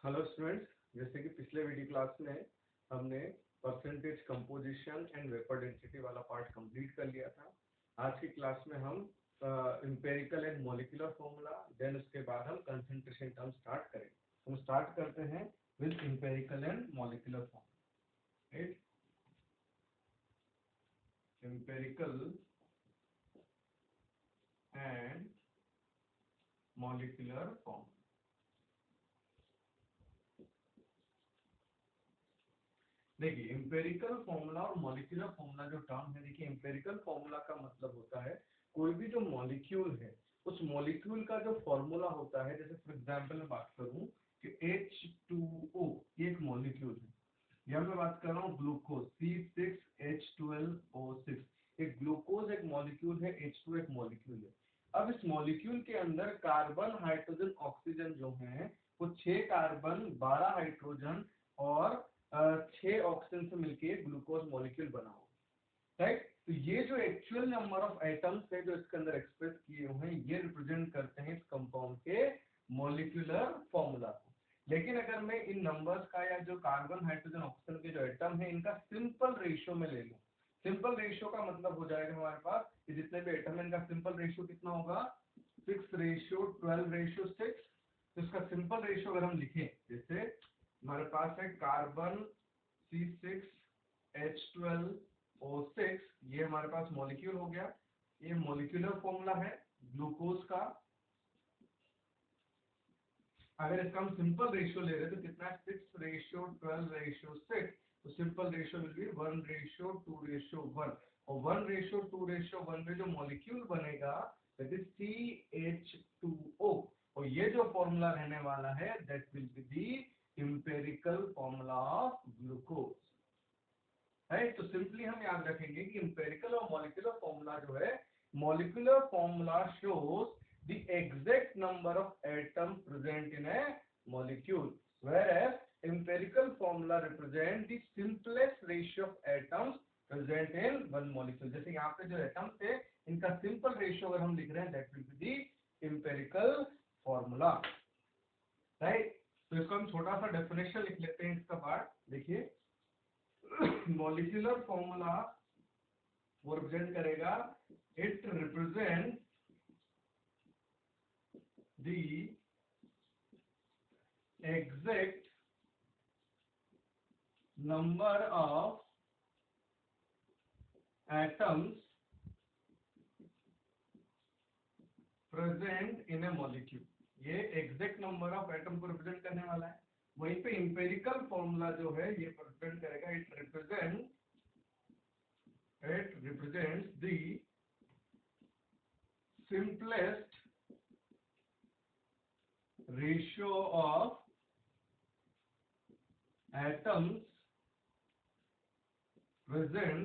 Hello students, जैसे कि पिछले वीडियो क्लास में हमने percentage composition and vapour density वाला पार्ट कंप्लीट कर लिया था। आज की क्लास में हम empirical and molecular formula, then उसके बाद हम कंसंट्रेशन टर्म स्टार्ट करेंगे। हम स्टार्ट करते हैं with empirical and molecular formula. Right, empirical and molecular formula. देखिए, एम्पिरिकल फॉर्मूला और मॉलिक्यूलर फॉर्मूला जो टर्म है, देखिए एम्पिरिकल फॉर्मूला का मतलब होता है कोई भी जो मॉलिक्यूल है उस मॉलिक्यूल का जो फॉर्मूला होता है। जैसे फॉर एग्जांपल मैं बात करूं कि H2O ये एक मॉलिक्यूल है, या मैं बात कर रहा हूँ ग्लूकोज C6H12O6, एक ग्लूकोज एक मॉलिक्यूल है, H2 एक मॉलिक्यूल है। अब इस मॉलिक्यूल के अंदर कार्बन, हाइड्रोजन, ऑक्सीजन जो है वो 6 कार्बन, 12 हाइड्रोजन और 6 ऑक्सीजन से मिलकर ग्लूकोज मॉलिक्यूल बना हुआ, राइट। तो ये जो एक्चुअल नंबर ऑफ एटम्स है जो इसके अंदर एक्सप्रेस किए हुए हैं, ये रिप्रेजेंट करते हैं इस कंपाउंड के मॉलिक्यूलर फॉर्मूला को। लेकिन अगर मैं इन नंबर्स का या जो कार्बन, हाइड्रोजन, ऑक्सीजन के जो एटम है इनका सिंपल रेशियो में ले लूं, सिंपल रेशियो का मतलब हो जाएगा हमारे पास कि जितने भी एटम है इनका सिंपल रेशियो कितना होगा, 6:12:6। तो इसका सिंपल रेशियो अगर हम लिखें, जैसे हमारे पास है कार्बन C6H12O6, ये हमारे पास मॉलिक्यूल हो गया। ये मॉलिक्यूलर फॉर्मूला है ग्लूकोज का। अगर इसका हम सिंपल रेशियो ले रहे तो कितना है, 6:12:6। तो सिंपल रेशियो विल बी 1:2:1, और 1:2:1 में जो मॉलिक्यूल बनेगा दैट इज CH2O, और ये जो फॉर्मूला रहने वाला है that will be the empirical formula of glucose. Right, तो सिंपली हम याद रखेंगे कि एम्पिरिकल और मॉलिक्यूलर फॉर्मूला जो है, molecular formula shows the exact number of atoms present in a molecule, whereas empirical formula represent the simplest ratio of atoms present in one molecule। जैसे यहाँ पे जो एटम्स थे इनका सिंपल रेशियो अगर हम लिख रहे हैं that will be the empirical formula, right. तो इसको हम छोटा सा डेफिनेशन लिख लेते हैं इसका पार्ट। देखिए, मॉलिक्यूलर फॉर्मूला वो रिप्रेजेंट करेगा, it represent the exact number of atoms present in a molecule। ये एग्जैक्ट नंबर ऑफ एटम को रिप्रेजेंट करने वाला है। वहीं पे इंपेरिकल फॉर्मूला जो है ये रिप्रेजेंट करेगा, it represents the simplest ratio of atoms present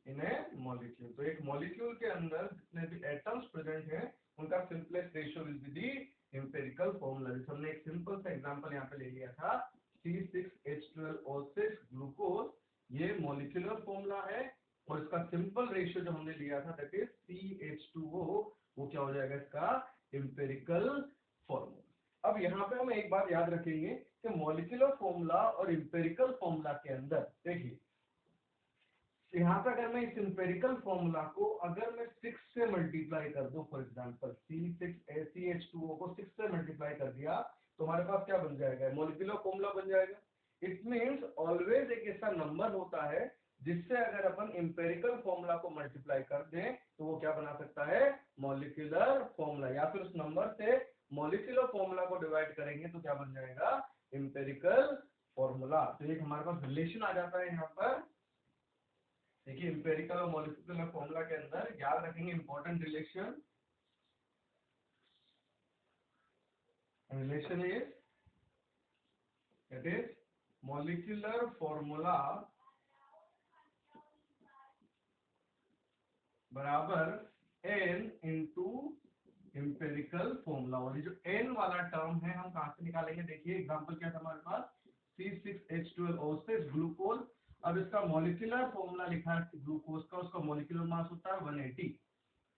in a molecule। तो एक मॉलिक्यूल के अंदर जितने भी एटम्स प्रेजेंट हैं उनका simplest ratio will be the empirical formula. जैसे हमने एक सिंपल सा एग्जांपल यहाँ पे ले लिया था, C6H12O6 ग्लूकोज, ये मॉलिक्यूलर फॉर्मूला है, और इसका सिंपल रेशियो जो हमने लिया था दैट इज CH2O, वो क्या हो जाएगा इसका एम्पिरिकल फॉर्मूला। अब यहाँ पे हम एक बात याद रखेंगे कि मॉलिक्यूलर फॉर्मूला और एम्पिरिकल फॉर्मूला के अंदर, देखिए यहाँ पे अगर मैं इस एम्पिरिकल फॉर्मूला को अगर मैं 6 से मल्टीप्लाई कर दूं, फॉर एग्जांपल CH2O को 6 से मल्टीप्लाई कर दिया तो हमारे पास क्या बन जाएगा, मॉलिक्यूलर फॉर्मूला बन जाएगा। इट मींस ऑलवेज एक ऐसा नंबर होता है जिससे अगर अपन एम्पिरिकल फॉर्मूला को मल्टीप्लाई कर दें तो वो क्या बना सकता है, मॉलिक्यूलर फॉर्मूला, या फिर उस नंबर से मॉलिक्यूलर फॉर्मूला को डिवाइड करेंगे तो क्या बन जाएगा, एम्पिरिकल फॉर्मूला। तो एक हमारे पास रिलेशन आ जाता है यहाँ पर। देखिए, एम्पिरिकल और मॉलिक्यूलर फॉर्मूला के अंदर याद रखेंगे important relation is that is molecular formula बराबर n इंटू एम्पिरिकल फॉर्मूला। और ये जो n वाला टर्म है हम कहां से निकालेंगे, देखिए एग्जांपल क्या था हमारे पास, C6H12O6 ग्लूकोज। अब इसका मॉलिक्यूलर फॉर्मूला लिखा है ग्लूकोज का, उसका मॉलिक्यूलर मास होता है 180।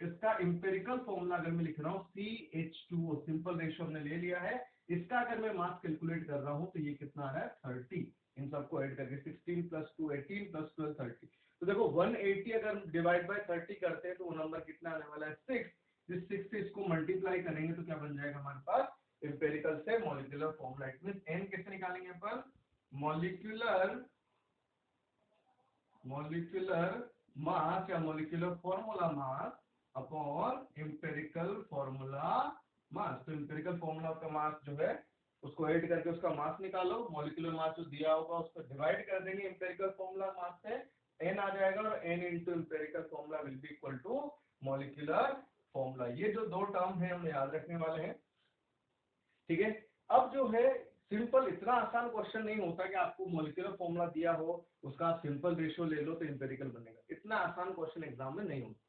इसका इंपेरिकल फॉर्मूला अगर मैं लिख रहा हूँ CH2O, सिंपल रेशियो हमने ले लिया है, इसका अगर मैं मास कैलकुलेट कर रहा हूँ तो ये कितना आ रहा है 30, इन सबको ऐड करके 16 + 2 18 + 12 30। तो देखो 180 अगर डिवाइड बाय 30 करते हैं तो वो नंबर कितना आने वाला है 6। जिस 6 से इसको मल्टीप्लाई करेंगे तो क्या बन जाएगा हमारे पास इंपेरिकल से molecular formula. It means n कैसे निकालेंगे अपन, मॉलिक्यूलर मास या molecular formula mass upon empirical formula mass. तो इंपेरिकल फॉर्मूला का मास जो है उसको ऐड करके उसका मास निकालो, मॉलिक्यूलर मास जो दिया होगा उसको डिवाइड कर देंगे इंपेरिकल फॉर्मूला मास से, n आ जाएगा और n into empirical formula will be equal to molecular formula. ये जो दो टर्म है हम याद रखने वाले हैं, ठीक है। अब जो है सिंपल, इतना आसान क्वेश्चन नहीं होता कि आपको मॉलिक्यूलर फॉर्मूला दिया हो उसका आप सिंपल रेशियो ले लो तो इंपेरिकल बनेगा, इतना आसान क्वेश्चन एग्जाम में नहीं होता।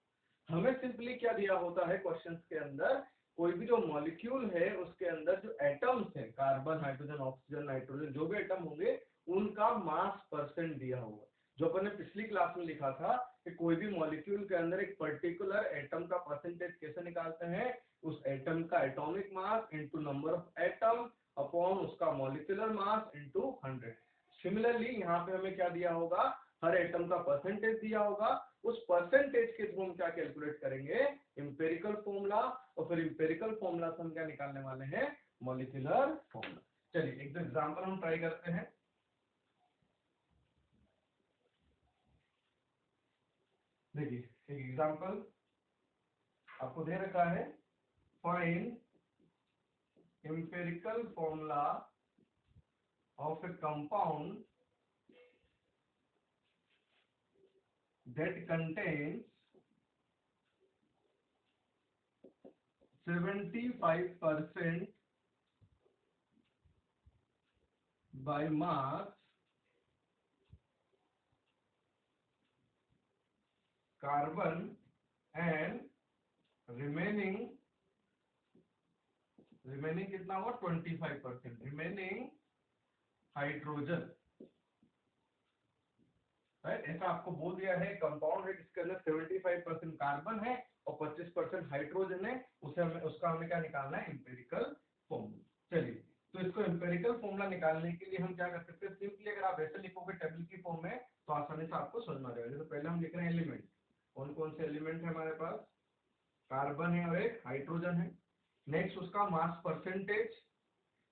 हमें सिंपली क्या दिया होता है क्वेश्चंस के अंदर, कोई भी जो मॉलिक्यूल है उसके अंदर जो एटम्स हैं, कार्बन हाइड्रोजन ऑक्सीजन नाइट्रोजन जो भी एटम होंगे उनका मास परसेंट दिया होगा। जो अपन ने पिछली क्लास में लिखा था कि कोई भी मॉलिक्यूल के अंदर एक पर्टिकुलर एटम का परसेंटेज कैसे निकालते हैं, उस एटम का atomic mass into number of atom upon उसका मॉलिक्यूलर मास इनटू 100। सिमिलरली यहाँ पे हमें क्या दिया होगा, हर एटम का परसेंटेज दिया होगा, उस परसेंटेज के थ्रू हम क्या कैलकुलेट करेंगे, इंपेरिकल फॉर्मूला, और फिर इंपेरिकल फॉर्मूला से हम क्या निकालने वाले हैं, मॉलिक्यूलर फॉर्मूला। चलिए एक एग्जांपल हम ट्राई करते हैं। देखिए एक एग्जांपल आपको दे रखा है, find empirical formula of a compound that contains 75% by mass carbon and remaining कितना हुआ 25% remaining हाइड्रोजन, राइट। ऐसा आपको बोल दिया है कंपाउंड है जिसके अंदर 75% कार्बन है और 25% हाइड्रोजन है, उसका हमें क्या निकालना है, इंपेरिकल फॉर्मूला। चलिए तो इसको इंपेरिकल फॉर्मूला निकालने के लिए हम क्या कर सकते हैं, सिंपली अगर आप ऐसे लिखोगे टेबल की फॉर्म में तो आसानी से आपको समझ में आ जाएगा। तो पहले हम लिख रहे हैं एलिमेंट, कौन कौन से एलिमेंट है हमारे पास, कार्बन है और एक हाइड्रोजन है। नेक्स्ट उसका मास परसेंटेज,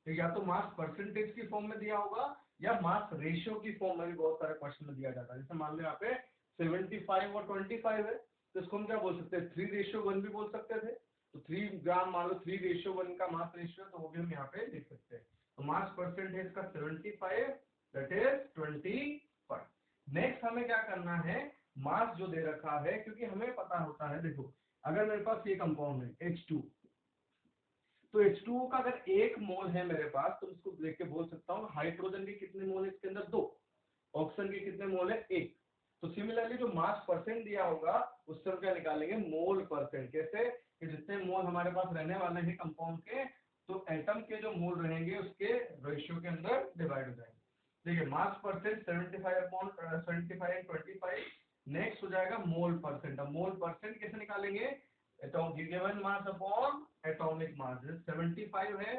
तो या तो मास परसेंटेज की फॉर्म में दिया होगा या मास रेशियो की फॉर्म में भी बहुत सारे क्वेश्चन में दिया जाता है। जैसे मान लो यहाँ पे 75 और 25 है तो इसको हम क्या बोल सकते हैं, 3:1 भी बोल सकते थे। तो 3 ग्राम मान लो 3:1 का मास रेशियो, तो वो भी हम यहाँ पे लिख सकते हैं। तो मास परसेंटेज का 75 दैट इज 25। नेक्स्ट हमें क्या करना है, मास जो दे रखा है, क्योंकि हमें पता होता है, देखो अगर मेरे पास ये कंपाउंड है H2, तो H2O का अगर 1 मोल है मेरे पास तो इसको देख के बोल सकता हूँ हाइड्रोजन के कितने मोल है इसके अंदर 2, ऑक्सीजन के कितने मोल है 1। तो सिमिलरली जो मास परसेंट दिया होगा उससे हम क्या निकालेंगे, मोल परसेंट। कैसे कि जितने मोल हमारे पास रहने वाले हैं कंपाउंड के, तो एटम के जो मोल रहेंगे उसके रेशियो के अंदर डिवाइड हो जाएंगे। देखिए मास परसेंट 75/75 एंड 25। नेक्स्ट हो जाएगा मोल परसेंट। अब मोल परसेंट कैसे निकालेंगे, given mass upon atomic mass. 75 है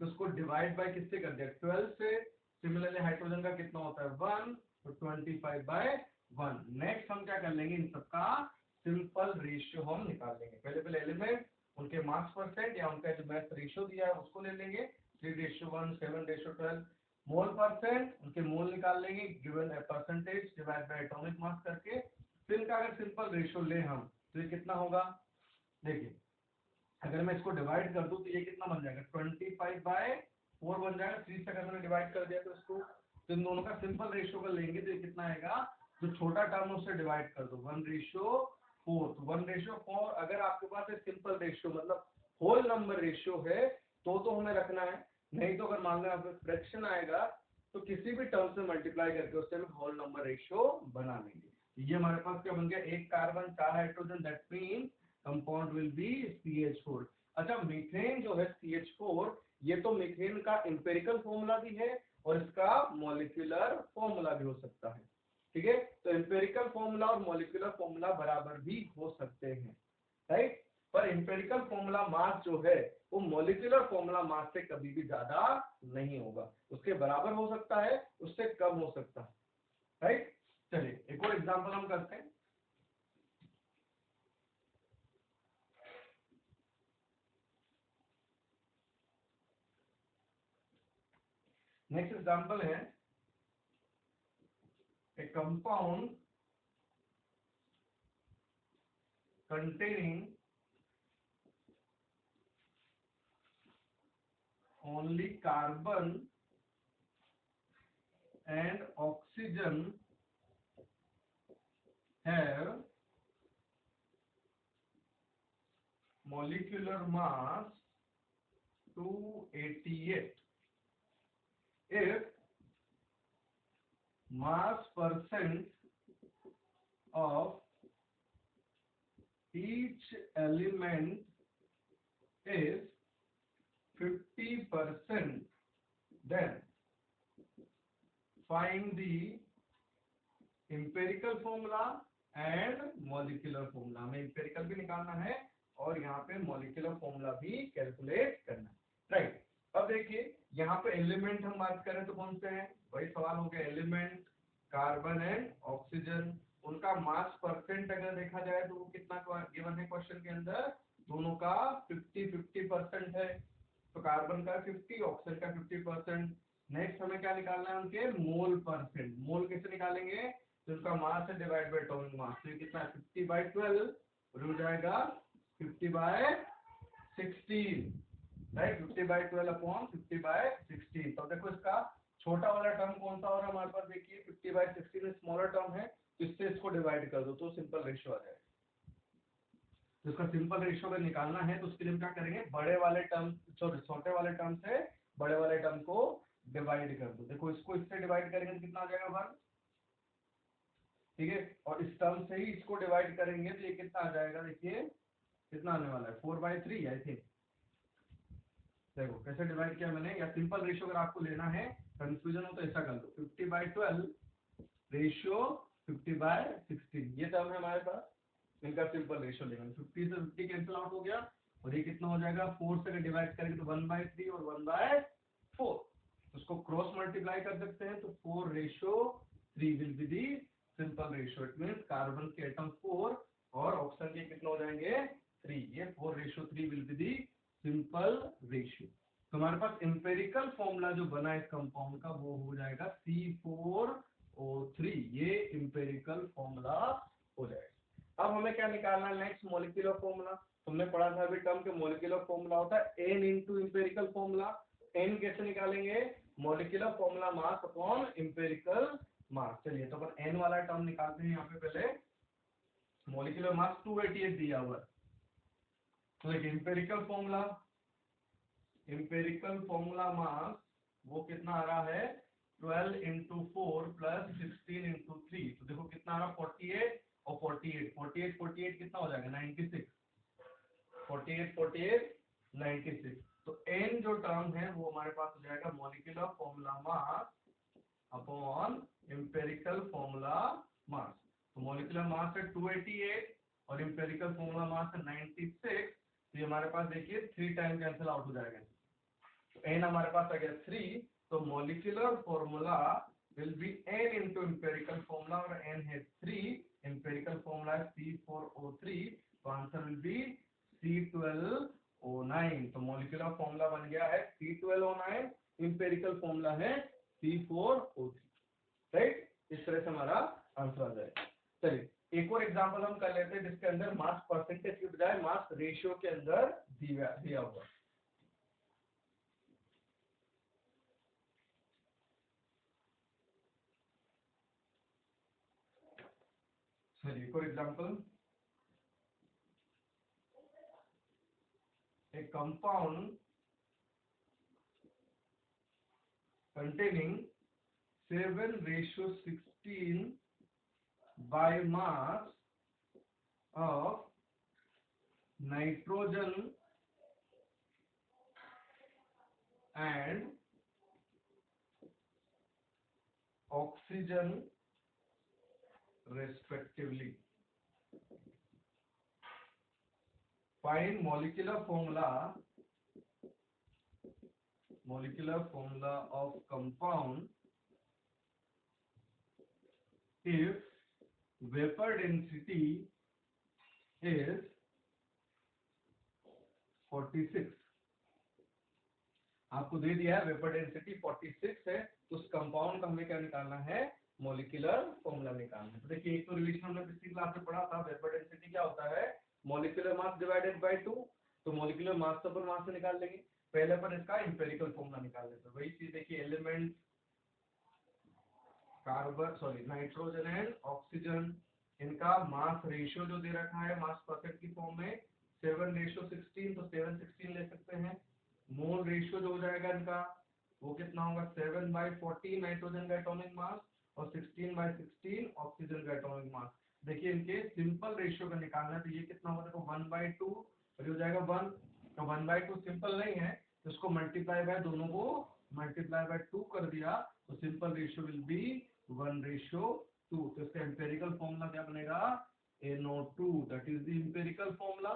तो उसको डिवाइड बाय किससे कर दिया, 12 से। सिमिलरली हाइड्रोजन का कितना होता है 1, तो 25/1। नेक्स्ट हम क्या कर लेंगे, इन सबका सिंपल रेशियो हम निकाल लेंगे। पहले एलिमेंट उनके मास परसेंट या उनका जो मास रेशियो दिया है उसको ले लेंगे, 3:1 7:12। मोल परसेंट उनके मोल निकाल लेंगे given percentage divide by atomic mass करके। फिर इनका अगर सिंपल रेशियो ले हम तो ये कितना होगा, देखिए अगर मैं इसको डिवाइड कर दूं तो ये कितना बन जाएगा 25/4 बन जाएगा। 3 से अगर मैंने डिवाइड कर दिया तो इसको, तो इन दोनों का सिंपल रेशियो कर लेंगे तो ये कितना आएगा, जो छोटा टर्म है उससे डिवाइड कर दो 1:4। तो 1:4 अगर आपके पास एक सिंपल रेशियो मतलब होल नंबर रेशियो है तो हमें रखना है, नहीं तो अगर मान लो आपका फ्रैक्शन आएगा तो किसी भी टर्म से मल्टीप्लाई करके उससे हम होल नंबर रेशियो बना लेंगे। ये हमारे पास क्या बन गया, 1 carbon 4 hydrogen, that means compound will be CH4। अच्छा मीथेन जो है CH4, ये तो मीथेन का इंपेरिकल फॉर्मूला भी है और इसका मॉलिक्यूलर फॉर्मूला भी हो सकता है, ठीक है। तो इंपेरिकल फॉर्मूला और मॉलिक्यूलर फॉर्मूला बराबर भी हो सकते हैं। राइट। पर एम्पिरिकल फॉर्मूला मास जो है वो मॉलिक्यूलर फॉर्मूला मास से कभी भी ज्यादा नहीं होगा, उसके बराबर हो सकता है, उससे कम हो सकता है, राइट। चलिए एक और एग्जांपल हम करते हैं। नेक्स्ट एग्जांपल है ए compound containing only carbon and oxygen have molecular mass 288 if mass percent of each element is 50%, then find the empirical formula and molecular formula। हमें empirical भी निकालना है और यहाँ पे molecular formula भी कैलकुलेट करना है, राइट। अब देखिए यहाँ पे एलिमेंट हम बात करें तो कौन से हैं, वही सवाल हो गया, एलिमेंट कार्बन एंड ऑक्सीजन, उनका मास परसेंट अगर देखा जाए तो वो कितना गिवन है क्वेश्चन के अंदर, दोनों का 50-50% है, तो कार्बन का 50, ऑक्सीजन का 50%। नेक्स्ट हमें क्या निकालना है, उनके मोल परसेंट। मोल कैसे निकालेंगे, तो उनका मास है डिवाइड बाय एटॉमिक मास, तो ये कितना है 50/12 और हो जाएगा 50/16, राइट। 50/12 अपॉन 50/16। तो देखो इसका छोटा वाला टर्म कौन सा हो रहा है हमारे पास, देखिए 50/16 स्मॉलर टर्म है, तो इससे इसको डिवाइड कर दो तो सिंपल रेशियो आ जाएगा। तो इसका सिंपल रेशियो अगर निकालना है तो उसके लिए क्या करेंगे, बड़े वाले टर्म छोटे वाले टर्म से बड़े वाले टर्म को डिवाइड कर दो। देखो इसको इससे डिवाइड करेंगे तो कितना आ जाएगा 1, ठीक है, और इस टर्म से ही इसको डिवाइड करेंगे तो ये कितना आ जाएगा, देखिए कितना आने वाला है 4/3 आई थिंक। देखो कैसे डिवाइड किया मैंने, या सिंपल रेशियो अगर आपको लेना है, कंफ्यूजन हो तो ऐसा कर दो 50/12 रेशियो 50/16, ये टर्म है हमारे पास, इनका सिंपल रेशियो लेंगे, 50 से 50 कैंसिल आउट हो गया और ये कितना हो जाएगा 4 से डिवाइड करेंगे तो 1/3 और 1/4, उसको क्रॉस मल्टीप्लाई कर सकते हैं तो 4/3 will be the simple ratio. It means carbon के एटम 4 और ऑक्सीजन के कितने हो जाएंगे 3, ये 4/3 will be the simple ratio. तो हमारे पास एम्पेरिकल फॉर्मूला जो बना है इस कंपाउंड का वो हो जाएगा C4O3, ये एम्पेरिकल फॉर्मूला हो जाएगा। अब हमें क्या निकालना है, नेक्स्ट मॉलिक्यूलर फॉर्मूला। तुमने पढ़ा था अभी टर्म के मॉलिक्यूलर फॉर्मूला होता है N into empirical formula. N कैसे निकालेंगे, molecular formula mass upon empirical मास। चलिए तो अपन N वाला टर्म निकालते हैं, यहाँ पे पहले मॉलिक्यूलर मास 288 दिया हुआ है, तो एक एम्पेरिकल फॉर्मूला मास वो कितना आ रहा है 12 इंटू 4 प्लस 16 इंटू 3, तो देखो कितना आ रहा 48 और 48 कितना हो जाएगा 96, 48 96। तो n जो टर्म है वो हमारे पास हो जाएगा molecular formula mass upon empirical formula mass. तो मॉलिक्यूलर मास है 288 और एम्पेरिकल फॉर्मूला मास है 96, तो ये हमारे पास देखिए 3 टाइम कैंसिल आउट हो जाएगा, तो n हमारे पास आ गया 3, तो molecular formula will B n into empirical formula और n है 3, एम्पेरिकल फॉर्मूला है C4O3, तो आंसर विल बी C12O9। तो मॉलिक्यूलर फॉर्मूला बन गया है C12O9, एम्पेरिकल फॉर्मूला है C4O3, राइट। इस तरह से हमारा आंसर आ जाएगा। चलिए एक और एग्जांपल हम कर लेते हैं जिसके अंदर मास परसेंटेज की बजाय मास रेशियो के अंदर दिया हुआ। चलिए for example a compound containing 7/16 by mass of nitrogen and oxygen respectively find molecular formula of compound if vapor density is 46। आपको दे दिया है वेपर डेंसिटी 46 है, तो उस कंपाउंड का हमें क्या निकालना है, मॉलिक्यूलर फॉर्मूला निकालना है। तो देखिए एक तो रिविजन हमने पिछली क्लास में पढ़ा था, वेपर डेंसिटी क्या होता है, मॉलिक्यूलर मास डिवाइडेड बाय 2। तो मॉलिक्यूलर मास तो अपन वहां से निकाल लेंगे, पहले अपन इसका एम्पिरिकल फॉर्मूला निकाल लेते हैं। वही चीज देखिए, एलिमेंट नाइट्रोजन एंड ऑक्सीजन, इनका मास रेशियो जो दे रखा है मास परसेंट की फॉर्म में 7:16, तो 7:16 ले सकते हैं। मोल रेशियो जो हो जाएगा इनका वो कितना होगा, 7/14 नाइट्रोजन का एटॉमिक मास और 16/16 ऑक्सीजन का एटॉमिक मास। देखिए इनके सिंपल रेशियो का निकालना है, तो ये कितना होगा, देखो 1/2 और ये हो जाएगा 1। तो 1/2 सिंपल नहीं है, तो इसको मल्टीप्लाई बाय, दोनों को मल्टीप्लाई बाय 2 कर दिया, तो सिंपल रेशियो विल बी 1:2। तो इसका एम्पिरिकल फॉर्मूला क्या बनेगा, NO2, that is the empirical formula,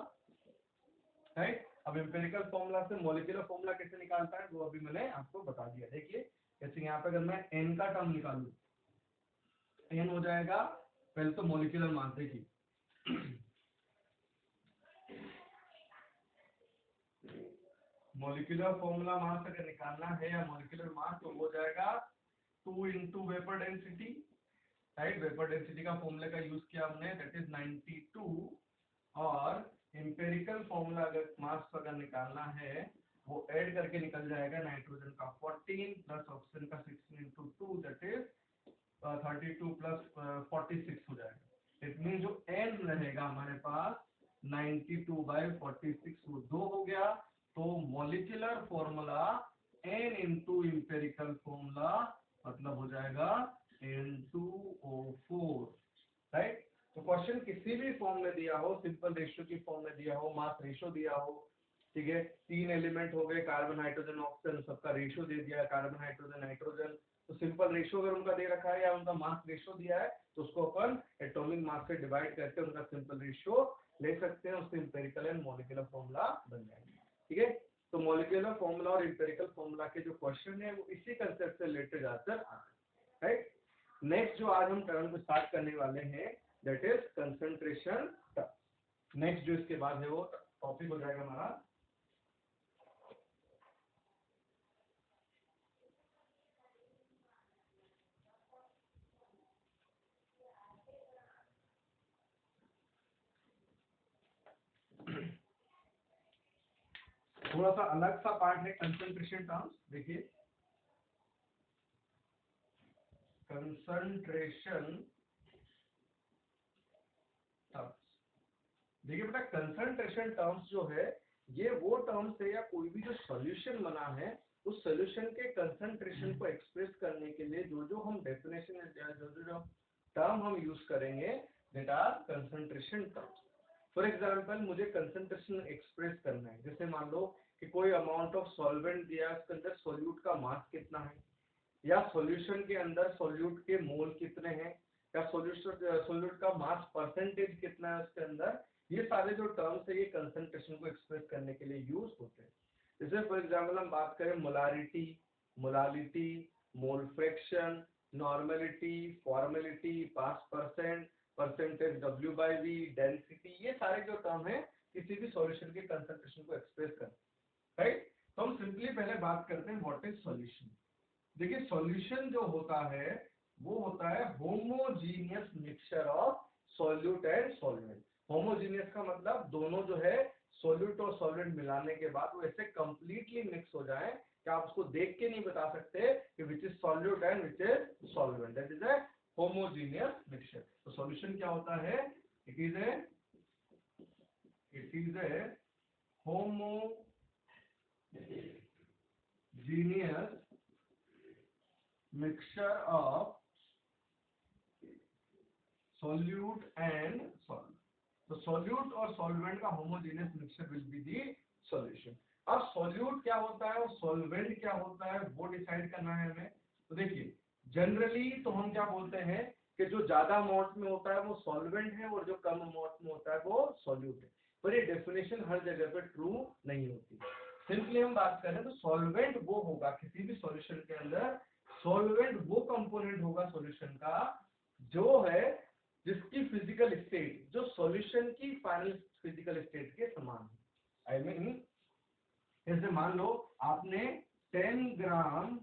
right. अब एम्पिरिकल फॉर्मूला से मॉलिक्यूलर फॉर्मूला कैसे निकालता है वो अभी मैंने आपको बता दिया। देखिए जैसे यहाँ पे अगर मैं N का टर्म निकालूं, N हो जाएगा पहले तो मॉलिक्यूलर मास, देखिए मॉलिक्यूलर फॉर्मूला मास अगर निकालना है या मॉलिक्यूलर मास, तो हो जाएगा 2 into vapour density, right. Vapour density का फॉर्मूले का यूज किया हमने, दैट इज 92। और एम्पिरिकल फॉर्मूला अगर मास अगर निकालना है वो ऐड करके निकल जाएगा, नाइट्रोजन का 14 प्लस ऑक्सीजन का 16 into 2 दैट इज 32 प्लस 46 हो जाएगा। इट मीन जो n रहेगा हमारे पास 92/46 वो 2 हो गया। तो molecular formula n into empirical formula मतलब हो जाएगा N2O4, राइट। तो क्वेश्चन किसी भी फॉर्म में दिया हो, सिंपल रेशियो की फॉर्म में दिया हो, मास रेशियो दिया हो, ठीक है, 3 एलिमेंट हो गए, कार्बन हाइड्रोजन ऑक्सीजन, सबका रेशियो दे दिया, कार्बन हाइड्रोजन नाइट्रोजन, तो सिंपल रेशियो अगर उनका दे रखा है या उनका मास रेशियो दिया है, तो उसको अपन एटॉमिक मास से डिवाइड करके उनका सिंपल रेशियो ले सकते हैं, उससे एम्पिरिकल एंड मॉलिक्यूलर फॉर्मूला बन जाएंगे, ठीक है। तो मॉलिक्यूलर फॉर्मूला और एम्पिरिकल फॉर्मूला के जो क्वेश्चन है वो इसी कंसेप्ट से रिलेटेड ज्यादातर आते हैं, राइट। नेक्स्ट जो आज हम टर्म को स्टार्ट करने वाले हैं that is concentration term. Next जो इसके बाद है वो टॉपिक हो जाएगा हमारा थोड़ा सा अलग सा पार्ट है कंसंट्रेशन टर्म्स। देखिए कंसंट्रेशन टर्म्स, देखिए बेटा कंसंट्रेशन टर्म्स जो है ये वो टर्म्स है या कोई भी जो सॉल्यूशन बना है उस सॉल्यूशन के कंसंट्रेशन को एक्सप्रेस करने के लिए जो जो हम डेफिनेशन जो टर्म हम यूज करेंगे that are concentration terms. For example मुझे कंसंट्रेशन एक्सप्रेस करना है, जैसे मान लो कि कोई अमाउंट ऑफ सॉल्वेंट दिया, उसके अंदर सॉल्यूट का मास कितना है, या सॉल्यूशन के अंदर सॉल्यूट के मोल कितने हैं, या सॉल्यूट का मास परसेंटेज कितना है उसके अंदर, ये सारे जो टर्म्स है ये कंसंट्रेशन को एक्सप्रेस करने के लिए यूज होते हैं। जैसे फॉर एग्जांपल हम बात करें molarity, molality, mole fraction, normality, formality, pass percent, percentage W/V, density, ये सारे जो टर्म है किसी भी सॉल्यूशन के कंसंट्रेशन को एक्सप्रेस करते हैं, राइट। तो हम सिंपली पहले बात करते हैं व्हाट इज सॉल्यूशन। देखिए सॉल्यूशन जो होता है वो होता है homogeneous mixture of solute and solvent. Homogeneous का मतलब दोनों जो है सॉल्यूट और सॉल्वेंट मिलाने के बाद वो ऐसे कंप्लीटली मिक्स हो जाए कि आप उसको देख के नहीं बता सकते कि which is solute and which is solvent, that is a homogeneous mixture. तो सॉल्यूशन क्या होता है, it is a homogeneous mixture of solute and solvent। तो solute और solvent का homogeneous mixture will be the solution। अब solute क्या होता है और solvent क्या होता है वो डिसाइड करना है हमें। तो देखिए जनरली तो हम क्या बोलते हैं कि जो ज्यादा अमाउंट में होता है वो solvent है और जो कम अमाउंट में होता है वो solute है। पर ये डेफिनेशन हर जगह पे ट्रू नहीं होती। सिंपली हम बात करें तो सॉल्वेंट वो होगा किसी भी सॉल्यूशन के अंदर, सॉल्वेंट वो कंपोनेंट होगा सॉल्यूशन का जो है जिसकी फिजिकल स्टेट जो सॉल्यूशन की फाइनल फिजिकल स्टेट के समान है। आई मीन जैसे मान लो आपने 10 ग्राम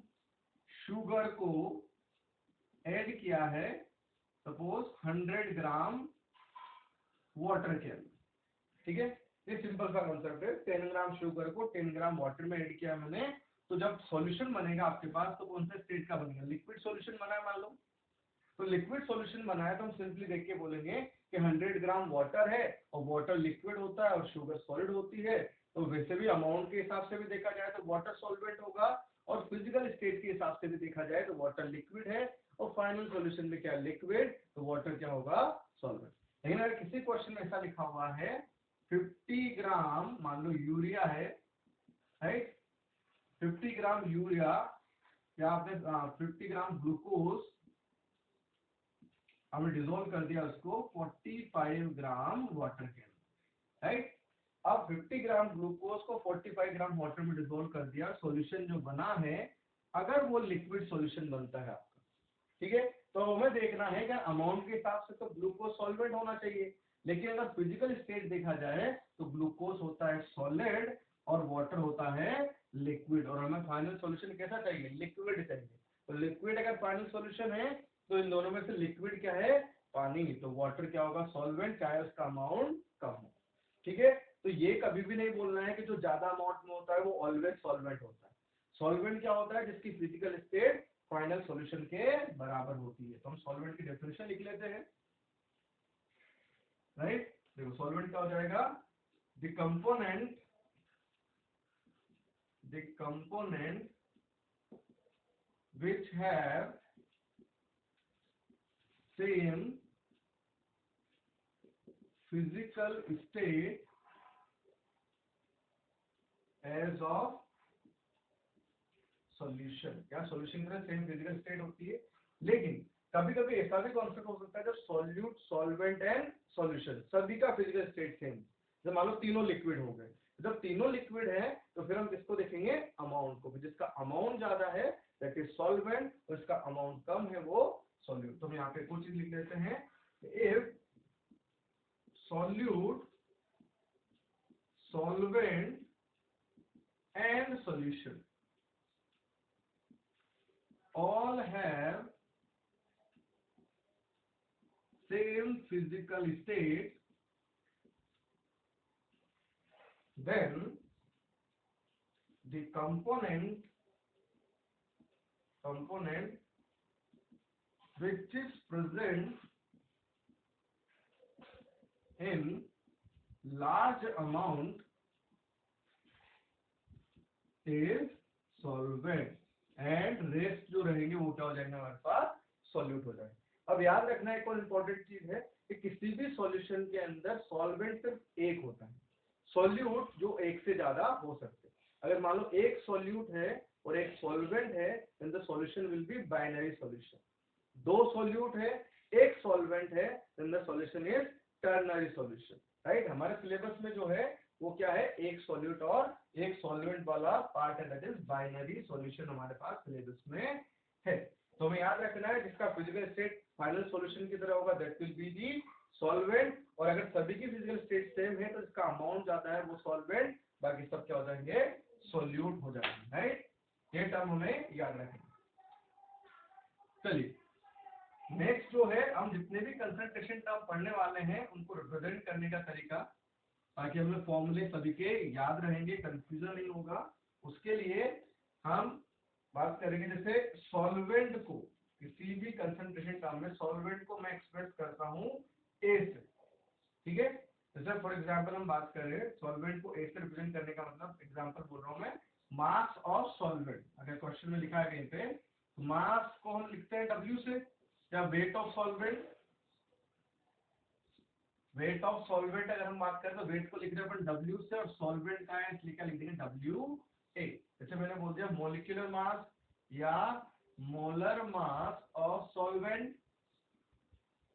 शुगर को ऐड किया है सपोज 100 ग्राम वाटर के अंदर, ठीक है। ये सिंपल सा कॉन्सेप्ट है। 10 ग्राम शुगर को 10 ग्राम वाटर में ऐड किया मैंने, तो जब सॉल्यूशन बनेगा आपके पास तो कौन सा स्टेट का बनेगा, लिक्विड सॉल्यूशन बना है मान लो। तो लिक्विड सॉल्यूशन बना है तो हम सिंपली देख के बोलेंगे कि 100 ग्राम वाटर है और वाटर लिक्विड होता है और शुगर सॉलिड होती है, तो वैसे भी अमाउंट के हिसाब से भी देखा जाए तो वाटर सॉल्वेंट होगा और फिजिकल स्टेट के हिसाब से भी देखा जाए तो वाटर लिक्विड है और फाइनल सॉल्यूशन में क्या लिक्विड, तो वाटर क्या होगा सॉल्वेंट। लेकिन अगर किसी क्वेश्चन में ऐसा लिखा हुआ है 50 ग्राम मान लो यूरिया है, राइट, 50 ग्राम यूरिया या आपने 50 ग्राम ग्लूकोज हमने डिसोल्व कर दिया उसको 45 ग्राम वाटर के अंदर, राइट। अब 50 ग्राम ग्लूकोज को 45 ग्राम वाटर में डिसोल्व कर दिया, सॉल्यूशन जो बना है अगर वो लिक्विड सॉल्यूशन बनता है आपका, ठीक है, तो हमें देखना है कि अमाउंट के हिसाब से तो ग्लूकोज सॉल्वेंट होना चाहिए, लेकिन अगर फिजिकल स्टेट देखा जाए तो ग्लूकोज होता है सॉलिड और वाटर होता है लिक्विड, और हमें फाइनल सॉल्यूशन कैसा चाहिए, लिक्विड चाहिए। तो लिक्विड अगर फाइनल सॉल्यूशन है तो इन दोनों में से लिक्विड क्या है, पानी, तो वाटर क्या होगा सॉल्वेंट, चाहे उसका अमाउंट कम हो, ठीक है। तो ये कभी भी नहीं बोलना है कि जो ज्यादा अमाउंट में होता है वो ऑलवेज सॉल्वेंट होता है। सॉल्वेंट क्या होता है, जिसकी फिजिकल स्टेट फाइनल सॉल्यूशन के बराबर होती है। तो हम सॉल्वेंट की डेफिनेशन लिख लेते हैं, राइट। देखो सॉल्वेंट क्या हो जाएगा, the component which have same physical state as of solution। क्या सॉल्यूशन में सेम फिजिकल स्टेट होती है, लेकिन कभी कभी ऐसा भी कॉन्सेप्ट हो सकता है जब सॉल्यूट सॉल्वेंट एंड सॉल्यूशन सभी का फिजिकल स्टेट सेम, जब मान लो तीनों लिक्विड हो गए, जब तीनों लिक्विड है तो फिर हम किसको देखेंगे, अमाउंट को, जिसका अमाउंट ज्यादा है दैट इज सॉल्वेंट और इसका अमाउंट कम है वो सॉल्यूट। तो हम यहाँ पे कुछ चीज लिख लेते हैं, if solute solvent and solution all have same physical state, then the component which is present in large amount is solvent and rest जो रहेंगे वो क्या हो जाएंगे हमारे पास सॉल्यूट हो जाएंगे। अब याद रखना एक और इम्पोर्टेंट चीज है कि किसी भी सॉल्यूशन के अंदर सॉल्वेंट सिर्फ एक होता है, सॉल्यूट जो एक से ज्यादा हो सकते हैं। अगर मान लो एक सॉल्यूट है और एक सॉल्वेंट है then the solution will be binary solution. दो सॉल्यूट है एक सॉल्वेंट है then the solution is ternary solution, right. हमारे सिलेबस में जो है वो क्या है, एक सॉल्यूट और एक सॉल्वेंट वाला पार्ट है, दैट इज बाइनरी सॉल्यूशन हमारे पास सिलेबस में है। तो हमें याद रखना है जिसका फिजिकल स्टेट फाइनल सॉल्यूशन की तरह होगा that will be the solvent, और अगर सभी की फिजिकल स्टेट सेम है तो इसका अमाउंट ज्यादा है वो सॉल्वेंट, बाकी सब क्या हो जाएंगे सॉल्यूट हो जाएंगे, राइट। ये टर्म हमें याद रखेंगे। चलिए नेक्स्ट जो है, हम जितने भी कंसंट्रेशन टर्म पढ़ने वाले हैं उनको रिप्रेजेंट करने का तरीका, ताकि हमें फॉर्मूले सभी के याद रहेंगे, कंफ्यूजन नहीं होगा, उसके लिए हम बात करेंगे। जैसे सॉल्वेंट को किसी भी कंसंट्रेशन टर्म में सॉल्वेंट को मैं एक्सप्रेस करता हूं ए से, ठीक है। जैसे फॉर एग्जांपल हम बात कर रहे हैं सॉल्वेंट को ए से रिप्रेजेंट करने का मतलब, एग्जांपल बोल रहा हूं मैं, मास ऑफ सॉल्वेंट। अगर क्वेश्चन में लिखा है कहीं पे तो मास को हम लिखते हैं डब्ल्यू से, या wait of solvent, weight of solvent अगर हम बात करें तो वेट को लिख रहे हैं अपन डब्ल्यू से और सॉल्वेंट का है इसलिए क्या लिख देंगे डब्ल्यू ए। जैसे मैंने बोल दिया मोलिकुलर मास या मोलर मास ऑफ सॉल्वेंट,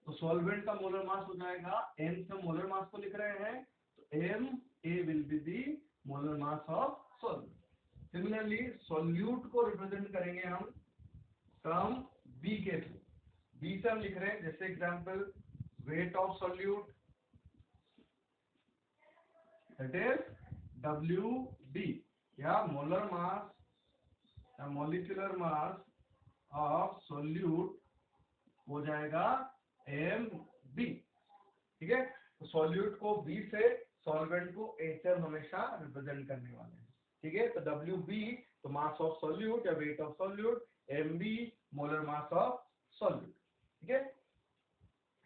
तो सॉल्वेंट का मोलर मास हो जाएगा, एन से मोलर मास को लिख रहे हैं तो Ma will be the molar mass of solute. Similarly solute को रिप्रेजेंट करेंगे हम टर्म B के थ्रू. B से हम लिख रहे हैं जैसे example weight of solute, that is WB, या molar mass या molecular mass of solute हो जाएगा MB. ठीक है, तो सॉल्यूट को B से सॉल्वेंट को HM हमेशा रिप्रेजेंट करने वाले हैं. ठीक है, तो WB तो मास ऑफ सॉल्यूट या weight of solute, MB molar mass of solute. ठीक है,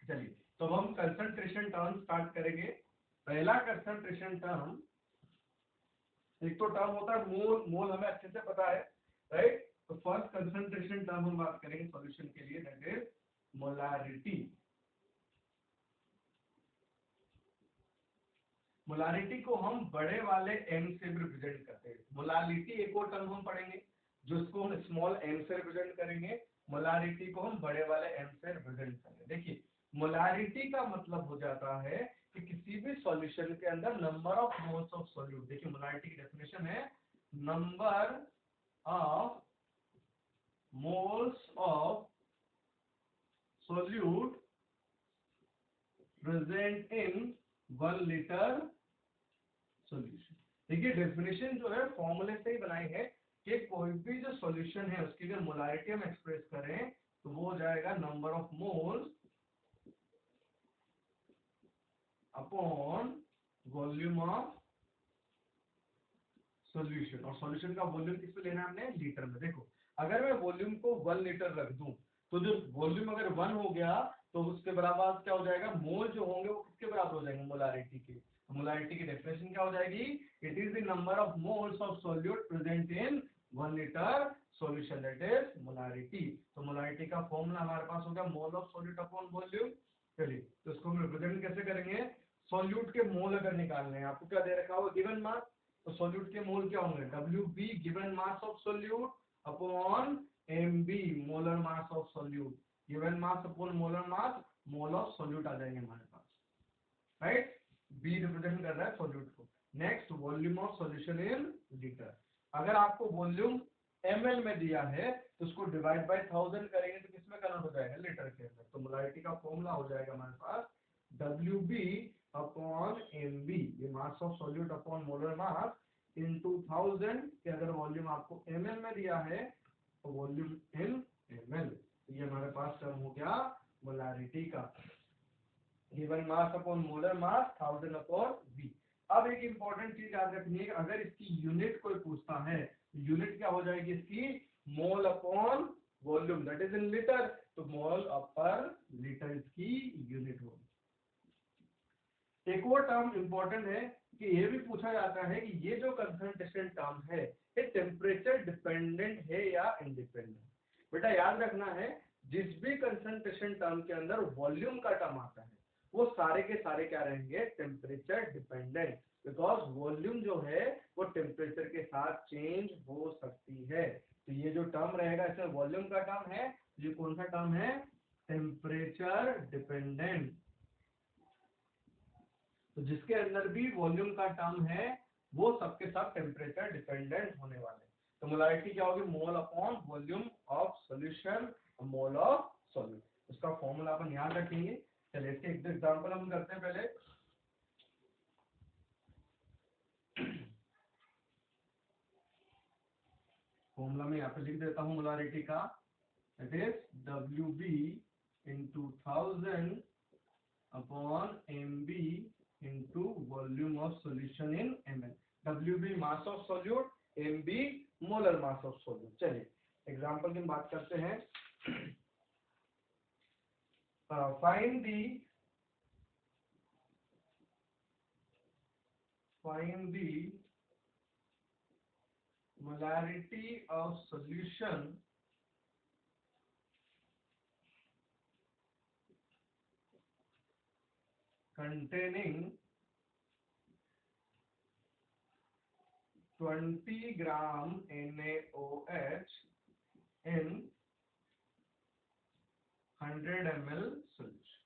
चलिए तो हम कंसंट्रेशन टर्म स्टार्ट करेंगे. पहला कंसंट्रेशन टर्म, एक तो टर्म होता है मोल. मोल हमें अच्छे से पता है, राइट. तो फर्स्ट कंसंट्रेशन टर्म हम बात करेंगे सॉल्यूशन के लिए, दैट इज मोलारिटी. मोलारिटी को हम बड़े वाले m से रिप्रेजेंट करते हैं. मोलारिटी एक और टर्म हम पढ़ेंगे जिसको हम स्मॉल m से रिप्रेजेंट करेंगे. मोलारिटी को हम बड़े वाले m से रिप्रेजेंट करेंगे. देखिए मोलारिटी का मतलब हो जाता है कि किसी भी सॉल्यूशन के अंदर number of moles of solute. देखिए मोलारिटी की डेफिनेशन है number of moles of solute present in 1 litre solution. देखिए डेफिनेशन जो है फॉर्मूले से ही बनाई है कि कोई भी जो सॉल्यूशन है उसकी अगर मोलारिटी हम एक्सप्रेस करें तो वो हो जाएगा number of moles upon volume of solution. और सॉल्यूशन का वॉल्यूम किस में लेना है हमने, लीटर में. देखो अगर मैं वॉल्यूम को 1 लीटर रख दूं तो जो वॉल्यूम अगर 1 हो गया तो उसके बराबर क्या हो जाएगा, मोल जो होंगे वो किसके बराबर हो जाएंगे, मोलारिटी के. मोलारिटी की डेफिनेशन क्या हो जाएगी, it is the number of moles of solute present in 1 litre solution, that is molarity. तो मोलारिटी का फॉर्मूला हमारे पास होगा मोल ऑफ सॉल्यूट अपॉन वॉल्यूम. चलिए तो इसको हम रिप्रेजेंट कैसे करेंगे, सॉल्यूट के मोल अगर निकालने हैं, आपको क्या दे रखा होगा, गिवन मास. तो सॉल्यूट के मोल क्या होंगे, WB given mass of solute upon MB molar mass of solute. Given mass upon molar mass, mole of solute आ जाएंगे हमारे पास, राइट. B रिप्रेजेंट कर रहा है सॉल्यूट को. Next volume of solution in litre. अगर आपको वॉल्यूम ml में दिया है तो उसको डिवाइड बाय 1000 करेंगे तो किसमें कन्वर्ट हो जाएगा, लीटर के अंदर. तो मोलारिटी का फॉर्मूला हो जाएगा हमारे पास WB अपॉन MB, ये मास of solute upon molar mass into 1000. कि अगर वॉल्यूम आपको ml में दिया है तो वॉल्यूम इन ml. ये हमारे पास टर्म हो गया मोलारिटी का. Given mass upon molar mass 1000 upon V. अब एक इंपॉर्टेंट चीज याद रखनी है, अगर इसकी यूनिट कोई पूछता है, यूनिट क्या हो जाएगी इसकी, mole upon volume, that is in litre. तो मोल अपर लीटर इसकी यूनिट होगी. एक और टर्म इंपॉर्टेंट है कि ये भी पूछा जाता है कि ये जो कंसंट्रेशन टर्म है ये टेम्परेचर डिपेंडेंट है या इंडिपेंडेंट. बेटा याद रखना है जिस भी कंसंट्रेशन टर्म के अंदर वॉल्यूम का टर्म आता है वो सारे के सारे क्या रहेंगे, टेम्परेचर डिपेंडेंट. बिकॉज वॉल्यूम जो है वो टेम्परेचर के साथ चेंज हो सकती है. तो ये जो टर्म रहेगा इसमें वॉल्यूम का टर्म है, ये कौन सा टर्म है, टेम्परेचर डिपेंडेंट. तो जिसके अंदर भी वॉल्यूम का टर्म है वो सबके सब टेम्परेचर डिपेंडेंट होने वाले. तो मोलारिटी क्या होगी, mole upon volume of solution, mole of solute. उसका फॉर्मूला अपन याद रखेंगे. चलिए इसके एक एग्जांपल हम करते हैं. पहले फॉर्मूला में यहाँ पे लिख देता हूँ मोलारिटी का, it is WB into 1000 upon MB into volume of solution in ml. WB mass of solute, MB molar mass of solute. चलिए एग्जांपल की बात करते हैं. find the molarity of solution containing 20 gram NaOH in 100 ml solution.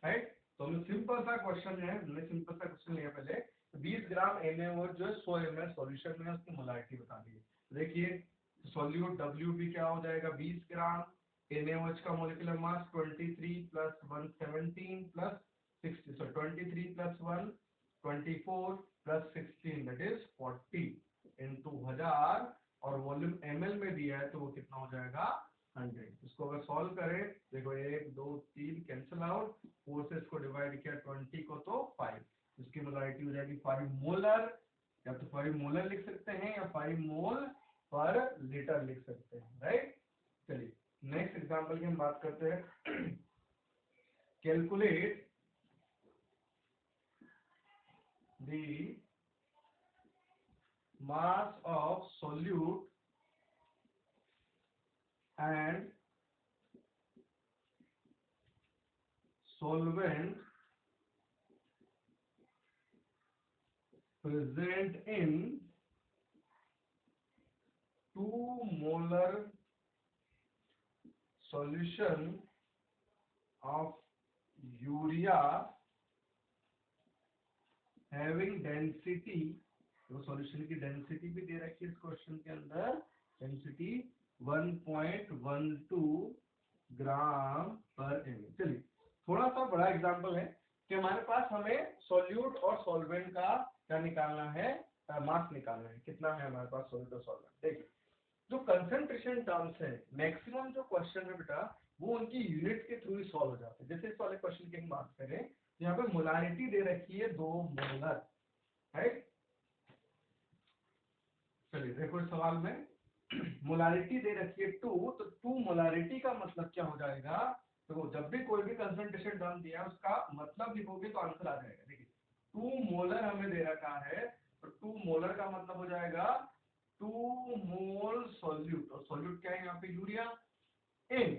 Right. तो हमें simple सा question है, हमने सिंपल सा क्वेश्चन लिया पहले। 20 ग्राम NaOH जो है 100 ml सॉल्यूशन में उसकी मोलारिटी बता दी है। देखिए सॉल्यूट WB क्या हो जाएगा, 20 ग्राम, NaOH का molecular mass 23 plus 117 plus 60, sorry 23 plus 1 24 plus 16 that is 40 into 1000, और वॉल्यूम ml में दिया है तो वो कितना हो जाएगा 100। इसको अगर सॉल्व करें, देखो 1 2 3 कैंसिल आउट, 4 से इसको डिवाइड किया 20 को तो 5, इसकी मोलारिटी हो जाएगी 5 मोलर, या तो 5 मोलर लिख सकते हैं या 5 मोल पर लीटर लिख सकते हैं, राइट। चलिए नेक्स्ट एग्जांपल की हम बात करते हैं। Calculate the mass of solute and solvent present in 2 molar solution of urea having density, तो सॉल्यूशन की डेंसिटी भी दे रखी है इस क्वेश्चन के अंदर, डेंसिटी 1.12 ग्राम पर ml। चलिए थोड़ा सा बड़ा एग्जांपल है कि हमारे पास हमें सॉल्यूट और सॉल्वेंट का क्या निकालना है, मास निकालना है, कितना है हमारे पास सॉल्यूट और सॉल्वेंट। देखिए जो कंसंट्रेशन टर्म्स है मैक्सिमम जो क्वेश्चन है बेटा वो उनकी यूनिट के थ्रू ही सॉल्व हो जाते हैं। जैसे इस वाले क्वेश्चन की हम बात करें, यहाँ पे मोलारिटी दे रखी है 2 मोलर, राइट। चलिए देखो इस सवाल में मोलारिटी दे रखी है 2, तो 2 मोलारिटी का मतलब क्या हो जाएगा, तो जब भी कोई भी कंसंट्रेशन टर्म दिया उसका मतलब लिखोगे तो आंसर आ जाएगा। देखिए 2 मोलर हमें दे रखा है, तो 2 मोलर का मतलब हो जाएगा 2 मोल सॉल्यूट, और सॉल्यूट क्या है यहाँ पे यूरिया, इन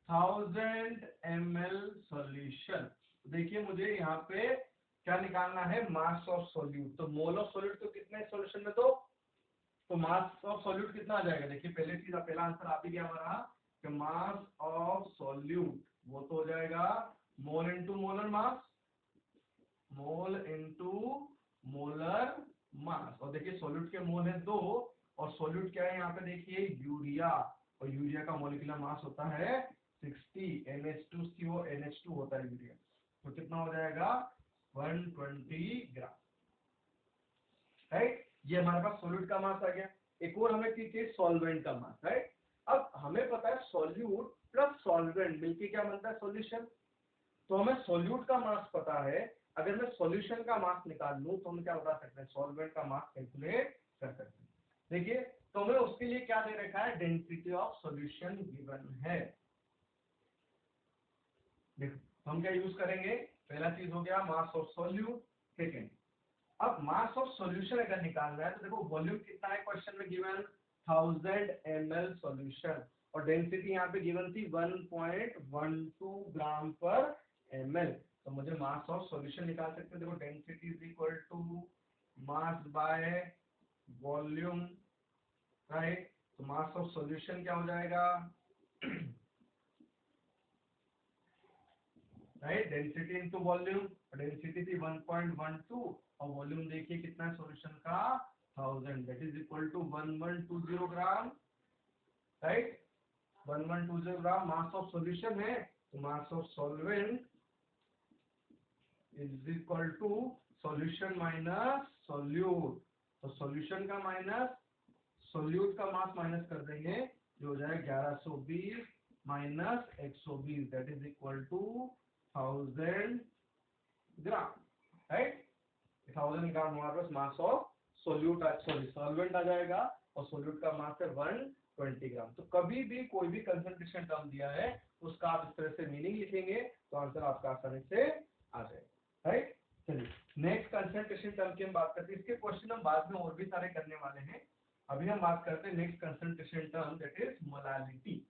1000 ml सॉल्यूशन। देखिए मुझे यहाँ पे क्या निकालना है, मास ऑफ सॉल्यूट, तो मोल ऑफ सॉल्यूट तो कितने सॉल्यूशन में, तो मास ऑफ सॉल्यूट कितना आ जाएगा। देखिए पहले चीज पहला आंसर आ भी गया हमारा कि मास ऑफ सॉल्यूट वो तो हो जाएगा मोल इनटू मोलर मास, मोल इनटू मोलर मास। और देखिए सॉल्यूट के मोल है 2, और सॉल्यूट क्या है यहाँ पे देखिए यूरिया, और यूरिया का मोलिकुलर मास होता है 60, NH2CO NH2 होता है यूरिया, तो कितना हो जाएगा 120 ग्राम, राइट। ये हमारे पास सॉल्यूट का मास आ गया। एक और हमें चाहिए सॉल्वेंट का मास, राइट। अब हमें पता है सॉल्यूट प्लस सॉल्वेंट मिलके क्या बनता है सॉल्यूशन, तो हमें सॉल्यूट का मास पता है, अगर मैं सॉल्यूशन का मास निकाल लूं तो हम क्या बता सकते हैं, सॉल्वेंट का मास कैलकुलेट कर सकते हैं। देखिए तो हमें उसके लिए क्या दे रखा है, डेंसिटी ऑफ सॉल्यूशन गिवन है। देखो तो हम क्या यूज करेंगे, पहला चीज हो गया मास ऑफ सॉल्यूट, सेकेंड अब मास ऑफ सॉल्यूशन अगर निकालना है तो देखो वॉल्यूम कितना है क्वेश्चन में गिवन 1000 ml सॉल्यूशन, और डेंसिटी यहाँ पे गिवन थी 1.12 ग्राम पर ml, तो मुझे मास ऑफ सॉल्यूशन निकाल सकते हैं। देखो density is equal to mass by volume, right. तो मास ऑफ सॉल्यूशन क्या हो जाएगा, right, density into volume, density थी 1.12 और वॉल्यूम देखिए कितना है सॉल्यूशन का 1000, that is equal to 1120 gram, right. 1120 gram mass of solution है, तो mass of solvent is equal to solution minus solute, तो सॉल्यूशन का माइनस सॉल्यूट का मास माइनस कर देंगे जो हो जाएगा 1120 minus 120, that is equal to 1000 gram, right. 1000 gram हमारे पास मास ऑफ सोल्यूट सॉल्वेंट आ जाएगा, और सोल्यूट का मास है 120 ग्राम। तो कभी भी कोई भी कंसंट्रेशन टर्म दिया है उसका आप इस तरह से मीनिंग लिखेंगे तो आंसर आपका आसानी से आ जाएगा, राइट। चलिए नेक्स्ट कंसंट्रेशन टर्म की हम बात करते हैं, इसके क्वेश्चन हम बाद में और भी सारे करने वाले हैं। अभी हम बात करते हैं next concentration term that is molarity.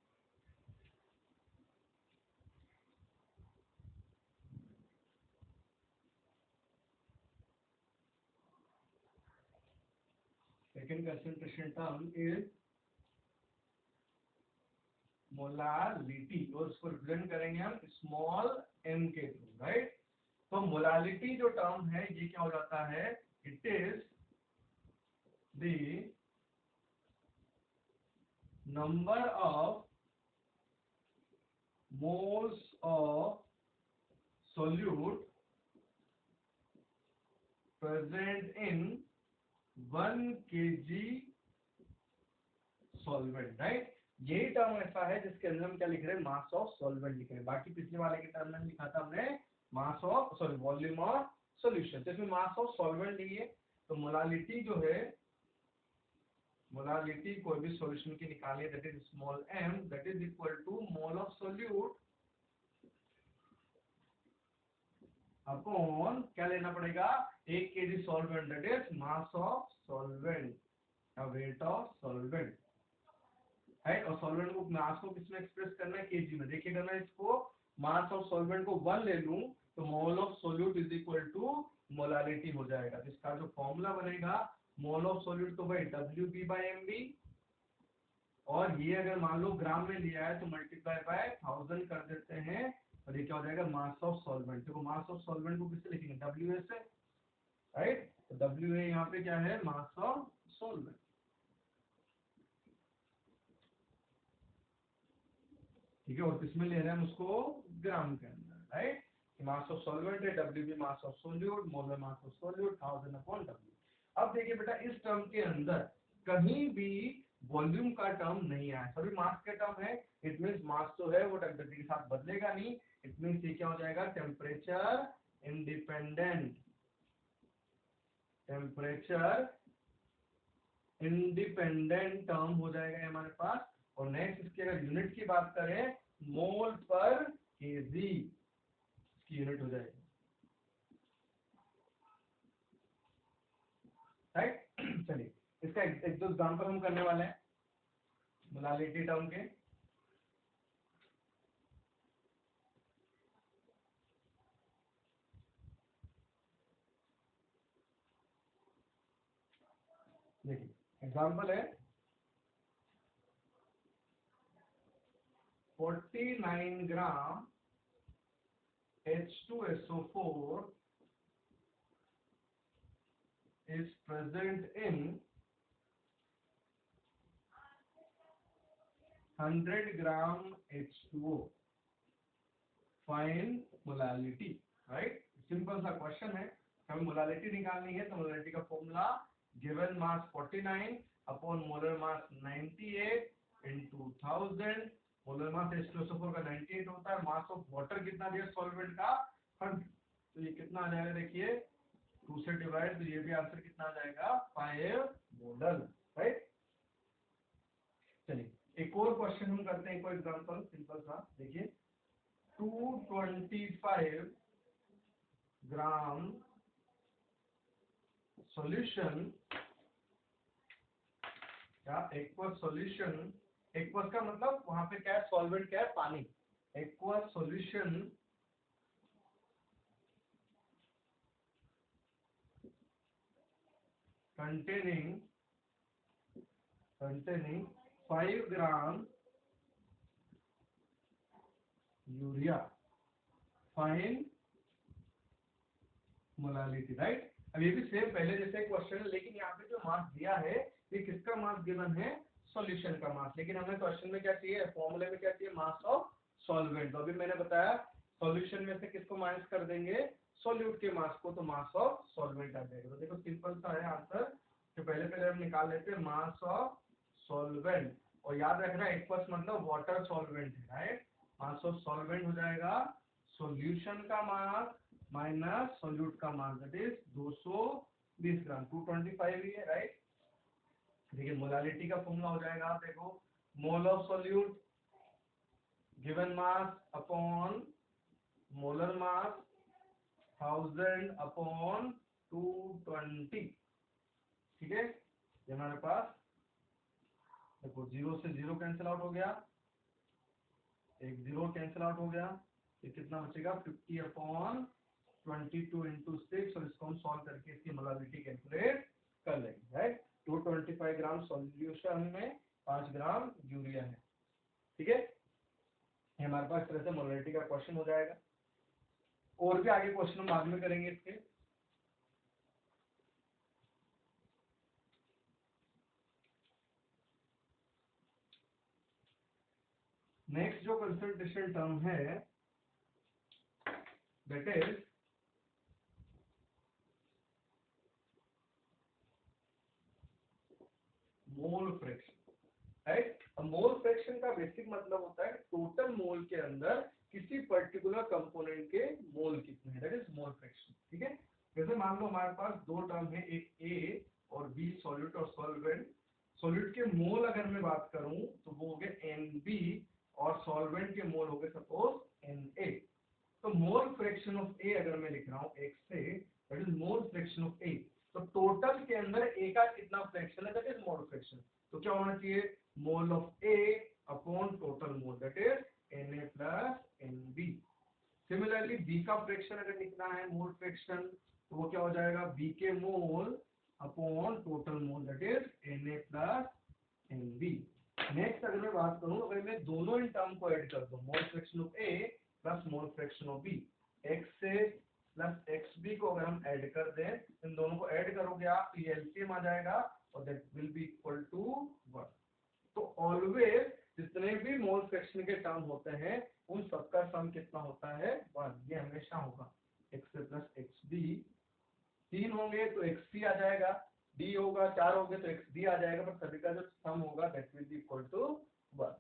Second concentration term is molality, और इसको रिप्रेजेंट करेंगे हम स्मॉल m के थ्रू, राइट। तो मोलालिटी जो टर्म है ये क्या हो जाता है, it is the number of moles of solute present in 1 kg solvent, right. यही टर्म ऐसा है जिसके अंदर हम क्या लिख रहे हैं, मास ऑफ सॉल्वेंट लिख रहे हैं। बाकी पिछले वाले के टर्म में लिखा था हमने mass of volume of solution, तो इसमें मास ऑफ सॉल्वेंट नहीं है। तो मोलालिटी जो है, मोलालिटी कोई भी सॉल्यूशन की निकालिए, that is small m, that is equal to mole of solute upon क्या लेना पड़ेगा, 1 kg solvent, that is mass of solvent, weight of solvent, right. और सॉल्वेंट को, मास को किसमें एक्सप्रेस करना है, केजी में। देखिएगा मैं इसको मास ऑफ सॉल्वेंट को 1 ले लूं तो mole of solute is equal to molality हो जाएगा। इसका जो फॉर्मूला बनेगा, मोल ऑफ सोल्यूट तो भाई WB/MB, और ये अगर मान लो ग्राम में लिया है तो मल्टीप्लाई बाय 1000 कर देते हैं, और ये क्या हो जाएगा, मास ऑफ सॉल्वेंट। देखो मास ऑफ सॉल्वेंट को किससे लिखेंगे, WA से, राइट। तो WA यहाँ पे क्या है, मास ऑफ सॉल्वेंट, ठीक है। और किसमें ले रहे हैं हम उसको, ग्राम के अंदर, राइट। मास ऑफ सॉल्वेंट है, WB mass of solute, molar mass of solute 1000/W। अब देखिए बेटा, इस टर्म के अंदर कहीं भी वॉल्यूम का टर्म नहीं आया, सभी मास के टर्म है। इट मींस मास जो है वो टेम्परेचर के साथ बदलेगा नहीं। इट मींस ये क्या हो जाएगा, temperature independent, temperature independent term हो जाएगा हमारे पास। और नेक्स्ट इसकी अगर यूनिट की बात करें, मोल पर केजी इसकी यूनिट हो जाएगी, राइट। चलिए इसका एक दो एग्जांपल हम करने वाले हैं मोलालिटी टर्म के। देखिए एग्जांपल है 49 ग्राम H2SO4 is present in 100 gram H2O, find molality, right. Simple सा क्वेश्चन है, हमें मोलालिटी निकालनी है। तो मोलालिटी का formula, given mass 49 upon molar मास 98 इनटू 1000। मोलर मास H2SO4 का 98 होता है, मास ऑफ वाटर कितना दिया सॉल्वेंट का 100, तो ये कितना आ जाएगा, देखिए 2 से डिवाइड, तो ये भी आंसर कितना आ जाएगा, 5 मोलर, राइट। चलिए एक और क्वेश्चन हम करते हैं, एक और एग्जांपल सिंपल सा। देखिए 225 ग्राम सॉल्यूशन, क्या एक्वस सॉल्यूशन, एक्वस का मतलब वहां पे क्या है, सॉल्वेंट क्या है, पानी। Aqueous solution containing 5 gram urea, fine molality, right. अब ये भी सेम पहले जैसे क्वेश्चन है, लेकिन यहाँ पे जो मास दिया है ये किसका मास गिवन है, सॉल्यूशन का मास। लेकिन हमें क्वेश्चन में क्या चाहिए, फॉर्मूले में क्या चाहिए, मास ऑफ सॉल्वेंट। तो अभी मैंने बताया सॉल्यूशन में से किसको माइनस कर देंगे, सोल्यूट के मास को, तो मास ऑफ सॉल्वेंट आ जाएगा। तो देखो सिंपल सा है आंसर, तो पहले हम निकाल लेते हैं मास ऑफ सॉल्वेंट। और याद रखना एक्वस मतलब वाटर सॉल्वेंट है, राइट। मास ऑफ सॉल्वेंट हो जाएगा सॉल्यूशन का मास माइनस सोल्यूट का मास, दैट इज 220 ग्राम, 225 ही है, राइट। देखिए मोलालिटी का फॉर्मूला हो जाएगा, आप देखो मोल of solute given mass upon molar मास 1000/220, ठीक है। ये हमारे पास देखो 0 से 0 कैंसिल आउट हो गया, एक 0 कैंसिल आउट हो गया, ये कितना बचेगा 50/22 इंटू 6, और इसको हम सॉल्व करके इसकी मोलालिटी कैलकुलेट कर लेंगे, राइट। 225 ग्राम सॉल्यूशन में 5 ग्राम यूरिया है, ठीक है। ये हमारे पास इस तरह से मोलरिटी का क्वेश्चन हो जाएगा। और भी आगे क्वेश्चन हम बाद में करेंगे इसके। नेक्स्ट जो कंसंट्रेशन टर्म है that is mole fraction, right. Mole fraction का बेसिक मतलब होता है टोटल मोल के अंदर किसी पर्टिकुलर कंपोनेंट के मोल कितने हैं, दैट इज मोल फ्रैक्शन। ठीक है, जैसे मान लो हमारे पास दो टर्म है, एक ए और बी, सॉल्यूट और सॉल्वेंट। सॉल्यूट के मोल अगर मैं बात करूं तो वो हो गए NB और सॉल्वेंट के मोल हो गए सपोज Na। तो मोल फ्रैक्शन ऑफ ए अगर मैं लिख रहा हूँ x से, that is mole fraction of A. तो टोटल के अंदर ए का कितना फ्रैक्शन है, दैट इज मोल फ्रैक्शन। तो क्या होना चाहिए, mole of A upon total mole, that is Na plus Nb। Similarly B का फ्रैक्शन अगर लिखना है मोल फ्रैक्शन, तो वो क्या हो जाएगा, बी के mole upon total mole, that is Na plus Nb। Next अगर मैं बात करूं, अगर मैं दोनों इन टर्म को ऐड कर दूं, mole fraction of A plus mole fraction of B, X A plus X B को अगर हम ऐड कर दें, इन दोनों को ऐड करोगे आप तो ये एलसीएम आ जाएगा और that will be equal to 1। तो ऑलवेज जितने भी मोल फ्रैक्शन के टर्म होते हैं उन सबका सम कितना होता है, 1। ये हमेशा होगा। X A plus X B, 3 होंगे तो एक्स सी आ जाएगा, डी होगा 4 होंगे तो एक्स डी आ जाएगा, पर सभी का जो सम होगा that will be equal to 1।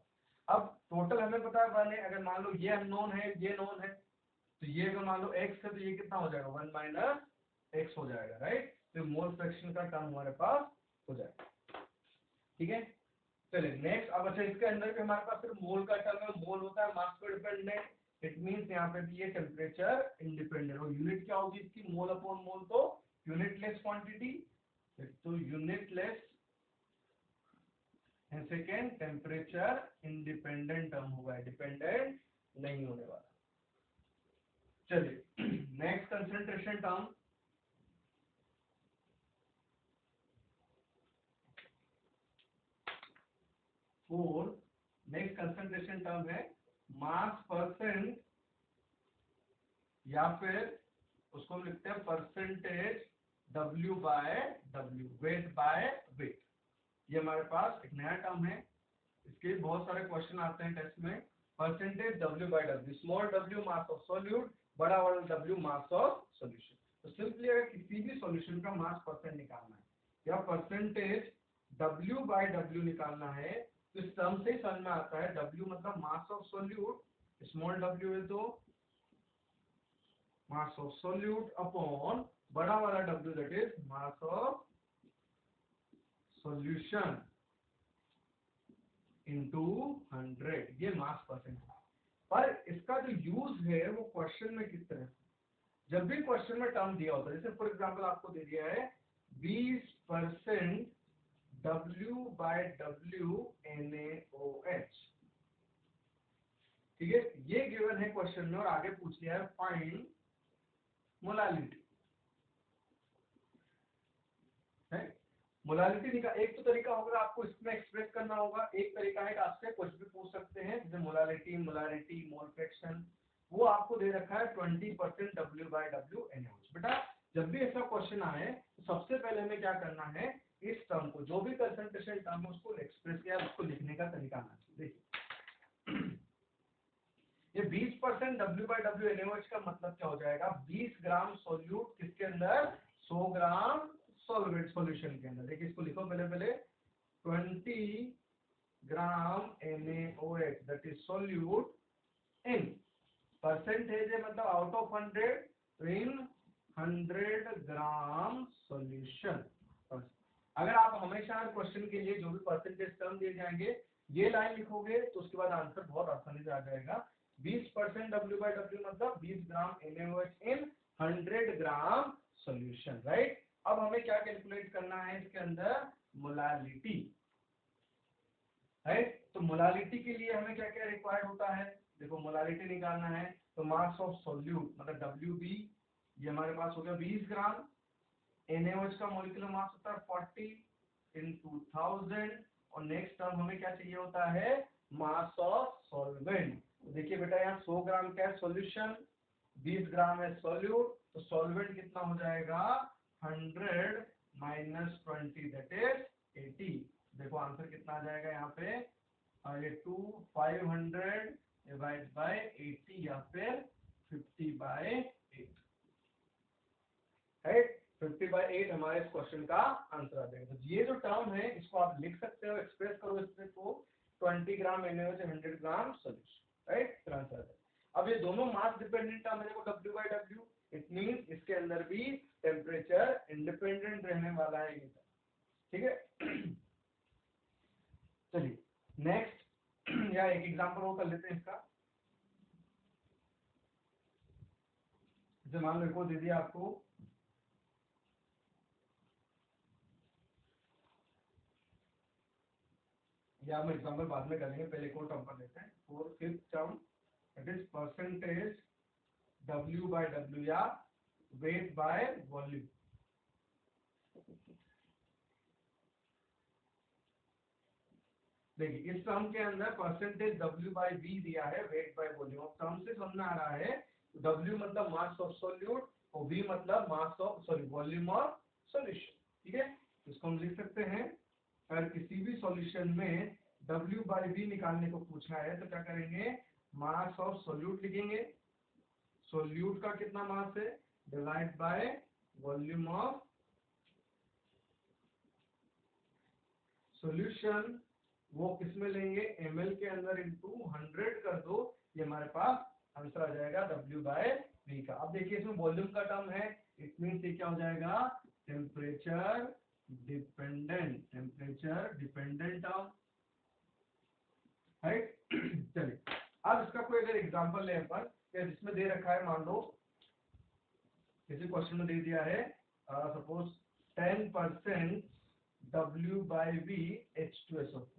अब टोटल हमें पता है 1 है, अगर मान लो ये अननोन है ये नोन है, तो ये अगर मान लो x है तो ये कितना हो जाएगा, 1 माइनस एक्स हो जाएगा, राइट। तो मोल फ्रैक्शन का टर्म हमारे पास हो जाएगा। ठीक है, चलिए नेक्स्ट। अब अच्छा, इसके अंदर भी हमारे पास सिर्फ मोल का टर्म है, मोल होता है मास पर डिपेंडेंट। इट मींस यहाँ पे भी ये टेम्परेचर इंडिपेंडेंट। और यूनिट क्या होगी इसकी, मोल अपॉन मोल, तो यूनिटलेस क्वांटिटी, तो unitless and second temperature independent term होगा, डिपेंडेंट नहीं होने वाला। चलिए next concentration term, four. Next concentration term है मास परसेंट, या फिर उसको हम लिखते हैं percentage W by W, weight by weight. ये हमारे पास एक नया टर्म है, इसके बहुत सारे क्वेश्चन आते हैं टेस्ट में। Percentage W by W, small w mass of solute, बड़ा वाला W मास ऑफ सॉल्यूशन। तो सिंपली अगर किसी भी सॉल्यूशन का मास परसेंट निकालना है या परसेंटेज W बाय W निकालना है, तो इस टर्म से ही समझ में आता है W मतलब मास ऑफ सॉल्यूट, स्मॉल w है तो मास ऑफ सॉल्यूट अपॉन बड़ा वाला W that is mass of solution into 100, ये मास परसेंट। पर इसका जो यूज है वो क्वेश्चन में किस तरह से, जब भी क्वेश्चन में टर्म दिया होता है, जैसे फॉर एग्जांपल आपको दे दिया है 20% W बाय W NaOH, ठीक है, ये गिवन है क्वेश्चन में। और आगे पूछ लिया है फाइंड मोलालिटी, है मोलालिटी का एक तो तरीका होगा आपको इसमें एक्सप्रेस करना होगा, एक तरीका है आपसे कुछ भी पूछ सकते हैं, जैसे मोलालिटी, मोलारिटी, मोल फ्रैक्शन। वो आपको दे रखा है 20% W बाय W NaOH। बेटा जब भी ऐसा क्वेश्चन आए तो सबसे पहले हमें क्या करना है, इस टर्म को, जो भी कंसंट्रेशन टर्म है उसको एक्सप्रेस किया, उसको लिखने का तरीका आना चाहिए। देखिए ये 20% W बाय W NaOH का मतलब क्या हो जाएगा, 20 ग्राम सोल्यूट किसके अंदर, 100 ग्राम सॉल्वेंट सॉल्यूशन के अंदर। देखिए इसको लिखो पहले 20 ग्राम NaOH that is solute in, percentage है मतलब आउट ऑफ 100, तो इन 100 ग्राम सॉल्यूशन। अगर आप हमेशा क्वेश्चन के लिए जो भी परसेंटेज टर्म दिए जाएंगे ये लाइन लिखोगे तो उसके बाद आंसर बहुत आसानी से आ जाएगा। 20% W बाय W मतलब 20 ग्राम NaOH इन 100 ग्राम सॉल्यूशन, राइट। अब हमें क्या कैलकुलेट करना है इसके अंदर, मोलालिटी, राइट। तो मोलालिटी के लिए हमें क्या क्या रिक्वायर्ड होता है, देखो मोलालिटी निकालना है तो मास ऑफ सॉल्यूट मतलब WB, ये हमारे पास हो गया 20 ग्राम, NaOH का मॉलिक्यूलर मास होता है 40 इन 2000, और नेक्स्ट टर्म हमें क्या चाहिए होता है, मास ऑफ सॉल्वेंट, देखिए बेटा यहाँ 100 ग्राम का है सॉल्यूशन, 20 ग्राम है सॉल्यूट, तो सॉल्वेंट कितना हो जाएगा 100 माइनस 20 दैट इज 80। देखो आंसर कितना आ जाएगा यहाँ पे, ये 500 डिवाइड बाय 80 या फिर 50/8 है। 50/8 हमारे इस क्वेश्चन का आंसर आ जाएगा। तो ये जो टर्म है इसको आप लिख सकते हो, एक्सप्रेस करो इससे को 20 ग्राम NaOH 100 ग्राम सॉल्यूशन, राइट, फिर आंसर आ जाएगा। अब ये दोनों मास डिपेंडेंट टर्म है, देखो W/W, इट मींस इसके अंदर भी टेम्परेचर इंडिपेंडेंट रहने वाला है ये, ठीक है। चलिए नेक्स्ट या एक एग्जांपल और कर लेते हैं इसका। जैसे मान लो दे दिया आपको या हम एग्जांपल बाद में करेंगे, पहले एक और टर्म पर लेते हैं। Four fifth term it is percentage W/W या वेट बाय वॉल्यूम। देखिए इस टर्म के अंदर परसेंटेज W/V दिया है, वेट बाय वॉल्यूम। टर्म से समझ में आ रहा है W मतलब मास ऑफ सॉल्यूट और V मतलब mass of volume of solution, ठीक है। इसको हम लिख सकते हैं, अगर किसी भी सॉल्यूशन में W/V निकालने को पूछा है तो क्या करेंगे, मास ऑफ सॉल्यूट लिखेंगे, सॉल्यूट का कितना मास है divide by volume of solution, वो किसमें लेंगे ml के अंदर इनटू 100 कर दो, ये हमारे पास आंसर आ जाएगा W/V का। अब देखिए इसमें वॉल्यूम का टर्म है, इट मींस ये क्या हो जाएगा टेम्परेचर डिपेंडेंट टर्म, राइट। चलिए अब इसका कोई अगर एग्जांपल ले अपन, जिसमें दे रखा है, मान लो किसी क्वेश्चन में दे दिया है सपोज 10% W/V H2SO4।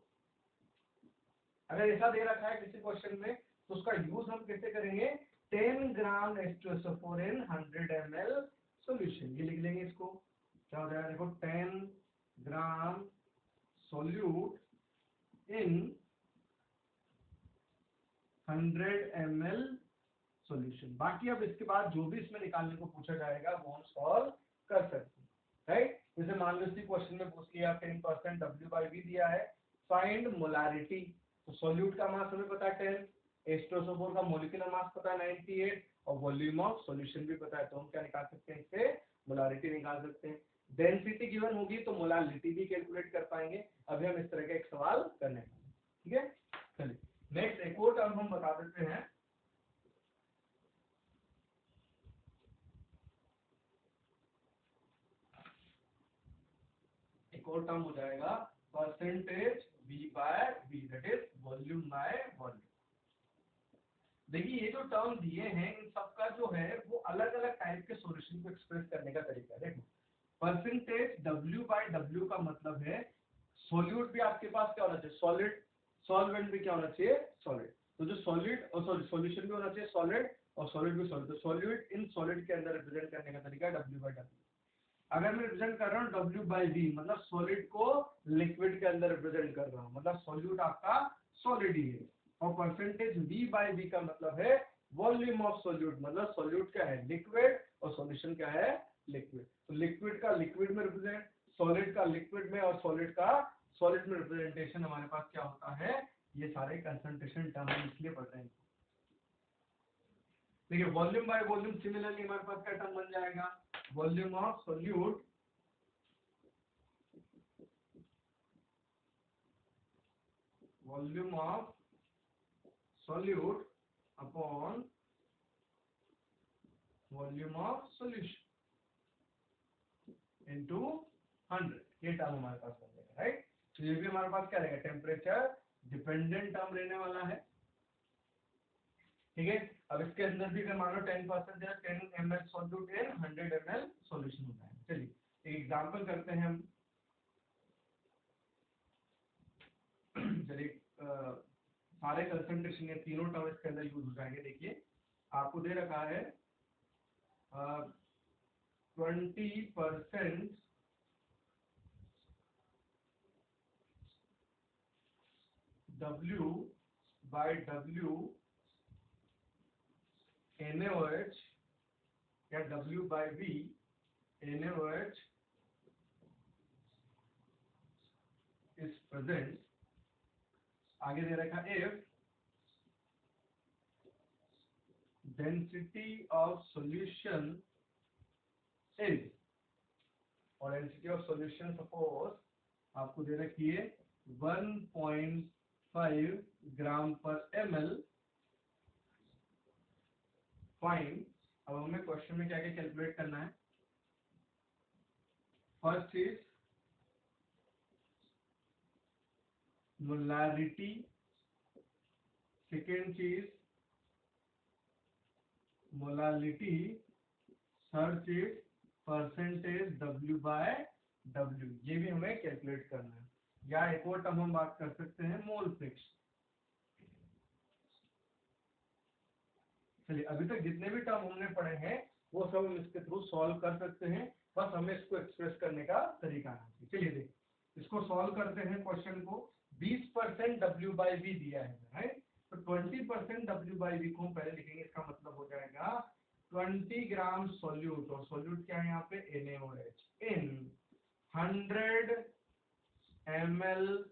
अगर ऐसा दे रखा है किसी क्वेश्चन में तो उसका यूज हम कैसे करेंगे, 10 ग्राम H2SO4 इन 100 ml सॉल्यूशन, ये लिख लेंगे। इसको क्या हो जाएगा, देखो 10 ग्राम सोल्यूट इन 100 ml सॉल्यूशन। बाकी अब इसके बाद जो भी इसमें निकालने को पूछा जाएगा वो हम सॉल्व कर सकते हैं, राइट। जैसे मान लो इसी क्वेश्चन में पूछ लिया 10% W/V दिया है, फाइंड मोलारिटी, तो सॉल्यूट का मास हमें पता है 10, H2SO4 का मोलिकुलर मास पता है 98 और वॉल्यूम ऑफ सॉल्यूशन भी पता है, तो हम क्या निकाल सकते हैं, इससे मोलारिटी निकाल सकते हैं। डेंसिटी गिवन होगी तो मोलारिटी भी कैलकुलेट कर पाएंगे। अभी हम इस तरह का एक सवाल करने वाले हैं, ठीक है। चलिए नेक्स्ट एक और टर्म हम बता देते हैं, एक और टर्म हो जाएगा percentage V/V that is volume by volume. देखिए ये जो टर्म दिए हैं इन सबका जो है वो अलग अलग टाइप के सॉल्यूशन को एक्सप्रेस करने का तरीका है। देखो परसेंटेज W/W का मतलब है सॉल्यूट भी आपके पास क्या होना चाहिए सॉलिड, सॉल्वेंट भी क्या होना चाहिए सॉलिड, तो जो सॉलिड और सॉल्यूशन भी होना चाहिए सॉलिड और सॉलिड भी सॉलिड, तो सॉल्यूट इन सॉलिड के अंदर रिप्रेजेंट करने का तरीका है W/W। अगर मैं रिप्रेजेंट कर रहा हूँ W/V मतलब सॉलिड को लिक्विड के अंदर रिप्रेजेंट कर रहा हूँ, मतलब सॉल्यूट आपका सॉलिड ही है। और परसेंटेज V/V का मतलब है वॉल्यूम ऑफ सॉल्यूट, मतलब सॉल्यूट क्या है लिक्विड और सॉल्यूशन क्या है लिक्विड, तो लिक्विड का लिक्विड में रिप्रेजेंट, सॉलिड का लिक्विड में और सॉलिड का सॉलिड में रिप्रेजेंटेशन हमारे पास क्या होता है, ये सारे कंसंट्रेशन टर्म इसलिए पढ़ रहे हैं। देखिए वॉल्यूम बाय वॉल्यूम सिमिलरली हमारे पास क्या टर्म बन जाएगा, volume of solute volume of solute upon volume of solution into 100, ये टर्म हमारे पास बन जाएगा, राइट। तो ये भी हमारे पास क्या रहेगा टेम्परेचर डिपेंडेंट टर्म रहने वाला है, ठीक है। अब इसके अंदर भी अगर मान लो 10% या 10 ml solute in 100 ml solution होता है। चलिए एक एग्जांपल करते हैं हम, चलिए सारे कंसंट्रेशन ये तीनों टर्म इसके अंदर यूज हो जाएंगे। देखिए आपको दे रखा है 20% W/W NaOH या W/V NaOH is present, आगे दे रखा if density of solution is, और डेंसिटी ऑफ सॉल्यूशन सपोज आपको दे रखी है 1.5 ग्राम पर ml। फाइन, अब हमें क्वेश्चन में क्या क्या कैलकुलेट करना है। फर्स्ट इज मोलारिटी, सेकेंड चीज मोलालिटी, थर्ड चीज परसेंटेज W/W, ये भी हमें कैलकुलेट करना है। या एक और टर्म हम बात कर सकते हैं मोल फ्रैक्शन। चलिए, अभी तक जितने भी टर्म हमने पढ़े हैं वो सब हम इसके थ्रू सॉल्व कर सकते हैं, बस हमें इसको एक्सप्रेस करने का तरीका आना चाहिए। चलिए देखिए, इसको सॉल्व करते हैं। क्वेश्चन को 20% W/V दिया है, राइट? तो 20% W/V को हम पहले लिखेंगे। इसका मतलब हो जाएगा 20 ग्राम सॉल्यूट, और सॉल्यूट क्या है यहाँ पे NaOH इन 100 ml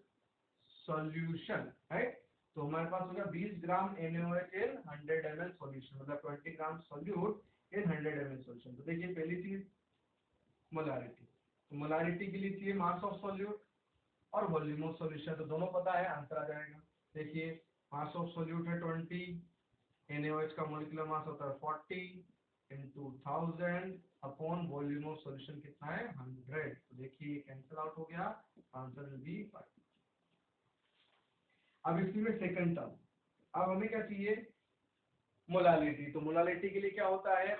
सॉल्यूशन, राइट? तो हमारे पास होगा 20 ग्राम NaOH इन 100 ml सॉल्यूशन, मतलब 20 ग्राम सॉल्यूट इन 100 ml सॉल्यूशन। तो देखिए, पहली चीज मोलारिटी, तो मोलारिटी के लिए चाहिए मास ऑफ सॉल्यूट और वॉल्यूम ऑफ सॉल्यूशन, तो दोनों पता है, आंसर आ जाएगा। देखिए, मास ऑफ सॉल्यूट है 20, NaOH का मोलिकुलर मास होता है 40 into 1000 upon volume of solution कितना है 100। तो देखिए कैंसिल आउट हो गया, आंसर विल बी 5। अब इसमें सेकंड टर्म, अब हमें क्या चाहिए मोलालिटी। तो मोलालिटी के लिए क्या होता है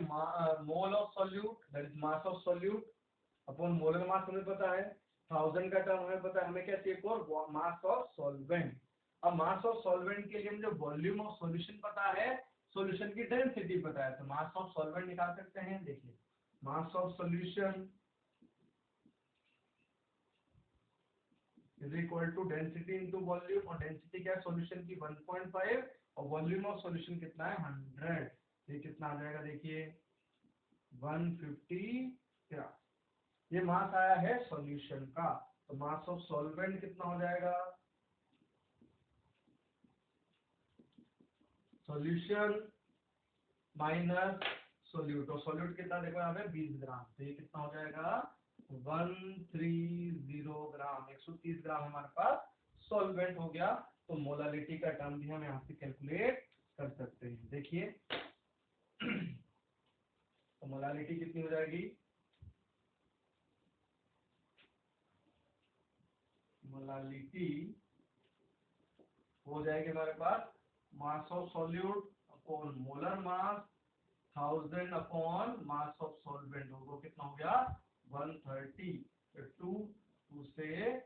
मोल of solute that is mass of solute upon molar मास, हमें पता है 1000 का टर्म हमें पता है। हमें क्या चाहिए और मास ऑफ सॉल्वेंट। अब मास ऑफ सॉल्वेंट के लिए मुझे वॉल्यूम ऑफ सॉल्यूशन पता है, सॉल्यूशन की डेंसिटी पता है, तो मास ऑफ सॉल्वेंट निकाल सकते हैं। देखिए, mass of solution is equal to density into volume, और डेंसिटी क्या है सॉल्यूशन की 1.5 और वॉल्यूम ऑफ सॉल्यूशन कितना है 100। ये कितना आ जाएगा, देखिए 150 ग्राम। ये मास आया है सॉल्यूशन का, तो मास ऑफ सॉल्वेंट कितना हो जाएगा, सॉल्यूशन माइनस सोल्यूट, और सोल्यूट कितना देखो यहाँ पे 20 ग्राम, तो ये कितना हो जाएगा 130 ग्राम, 130 ग्राम हमारे पास सॉल्वेंट हो गया। तो मोलालिटी का टर्म भी हम यहाँ से कैलकुलेट कर सकते हैं। देखिए तो मोलालिटी कितनी हो जाएगी, मोलालिटी हो जाएगी हमारे पास mass of solute upon molar mass 1000 upon mass of solvent, वो कितना हो गया 130, 2 से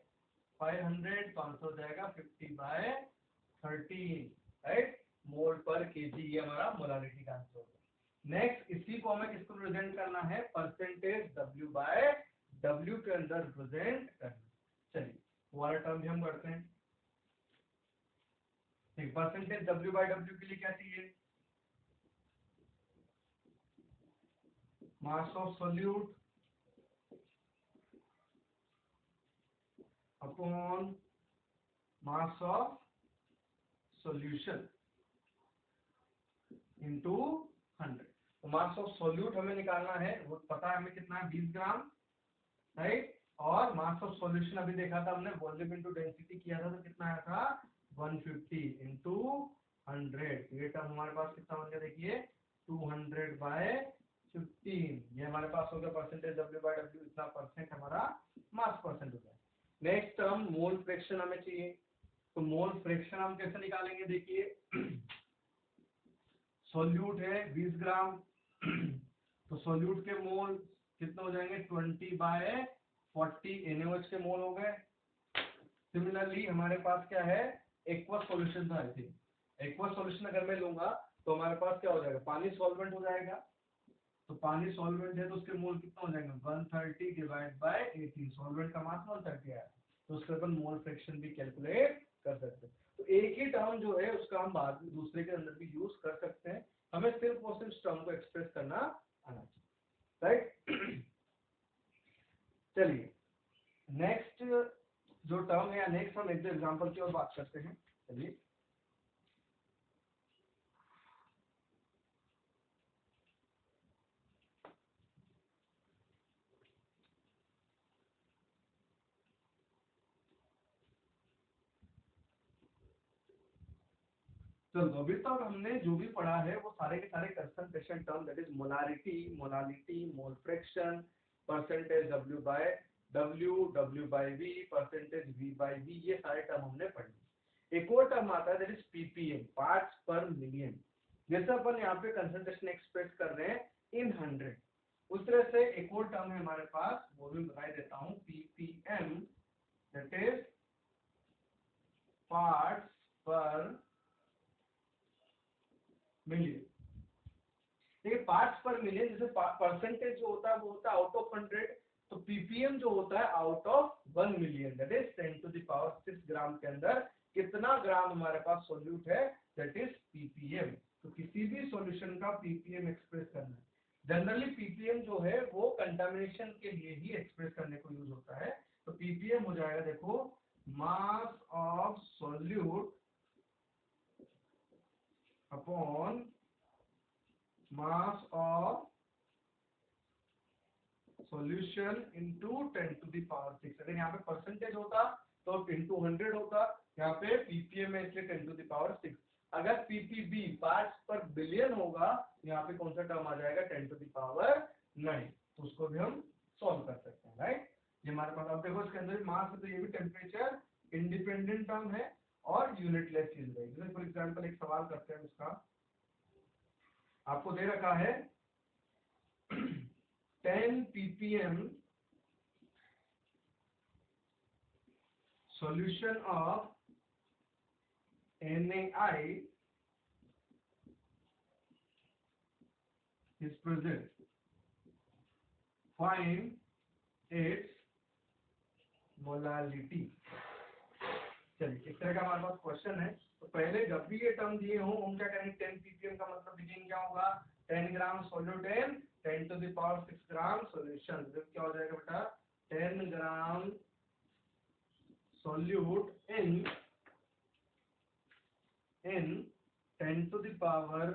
500, तो आंसर हो जाएगा 50/13, राइट, मोल पर केजी। ये हमारा मोलालिटी का आंसर होगा। नेक्स्ट, इसी को हमें किसको रिप्रेजेंट करना है, परसेंटेज W/W के अंदर रिप्रेजेंट करना। चलिए वो वाला टर्म भी हम करते हैं। परसेंटेज W/W के लिए क्या चाहिए, मास of solute upon mass of solution into 100। तो मास ऑफ सॉल्यूट हमें निकालना है, वो पता है हमें कितना है 20 ग्राम, राइट, और मास ऑफ सॉल्यूशन अभी देखा था हमने, वॉल्यूम इनटू डेंसिटी किया था, तो कितना आया था 150 इनटू 100। ये टर्म हमारे पास कितना बन गया, देखिए 200/15, ये हमारे पास हो गया परसेंटेज W/W, इतना परसेंट हमारा मास परसेंट हो गया। नेक्स्ट टर्म मोल फ्रैक्शन हमें चाहिए, तो मोल फ्रैक्शन हम कैसे निकालेंगे, देखिए सॉल्यूट है 20 ग्राम, तो सॉल्यूट के मोल कितने हो जाएंगे 20/40, NaOH के मोल हो गए। सिमिलरली हमारे पास क्या है, एक्वस सॉल्यूशन था, आई थिंक एक्वस सॉल्यूशन अगर मैं लूंगा तो हमारे पास क्या हो जाएगा, पानी सॉल्वेंट हो जाएगा। तो पानी सॉल्वेंट है तो उसके मोल कितना हो जाएगा 130/18, सॉल्वेंट का मास 130 है, तो उसके अपन मोल फ्रैक्शन भी कैलकुलेट कर सकते हैं। तो एक ही टर्म जो है उसका हम बाद में दूसरे के अंदर भी यूज कर सकते हैं। हमें सिर्फ और सिर्फ टर्म को एक्सप्रेस करना आना चाहिए, राइट। चलिए नेक्स्ट जो टर्म है, या नेक्स्ट हम एक एग्जांपल की और बात करते हैं। चलिए तो अभी तक हमने जो भी पढ़ा है वो सारे के सारे concentration term, that is molarity, molality, mole fraction, percentage W by W, W by V, percentage V by V, ये सारे टर्म हमने पढ़े। एक और टर्म आता है दैट इज ppm, पार्ट्स पर मिलियन। जैसे अपन यहाँ पे कंसंट्रेशन एक्सप्रेस कर रहे हैं इन 100, उस तरह से एक और टर्म है हमारे पास, वो भी बता देता हूँ, ppm, दैट इज पार्ट्स पर मिलियन। देखिए पार्ट्स पर मिलियन, जैसे परसेंटेज जो होता है वो होता है आउट ऑफ 100, तो ppm जो होता है out of 1 million, that is 10 to the power 6 gram के अंदर कितना ग्राम हमारे पास सोल्यूट है, दैट इज ppm। तो किसी भी सॉल्यूशन का ppm एक्सप्रेस करना है, जनरली ppm जो है वो कंटामिनेशन के लिए ही एक्सप्रेस करने को यूज होता है। तो ppm हो जाएगा, देखो, मास of solute upon mass of solution into 10 to the power 6। अगर यहाँ पे परसेंटेज होता तो into 100 होता, यहाँ पे ppm है इसलिए 10 to the power 6। अगर ppb, पार्ट्स पर बिलियन होगा, यहाँ पे कौन सा टर्म आ जाएगा, 10 to the power 9, तो उसको भी हम सॉल्व कर सकते हैं, राइट। ये हमारे पास, अब देखो इसके अंदर मास है तो ये भी टेम्परेचर इंडिपेंडेंट टर्म है और यूनिटलेस चीज है। जैसे फॉर एग्जांपल एक सवाल करते हैं, उसका आपको दे रखा है 10 ppm solution of NaI is present, find its molality। चलिए इस तरह का हमारे पास क्वेश्चन है, तो पहले जब भी ये टर्म दिए हो हम क्या करेंगे, 10 ppm का मतलब लिखेंगे क्या होगा, 10 gram solute in 10 to the power 6 gram solution. तो क्या हो जाएगा बेटा, 10 gram solute in 10 to the power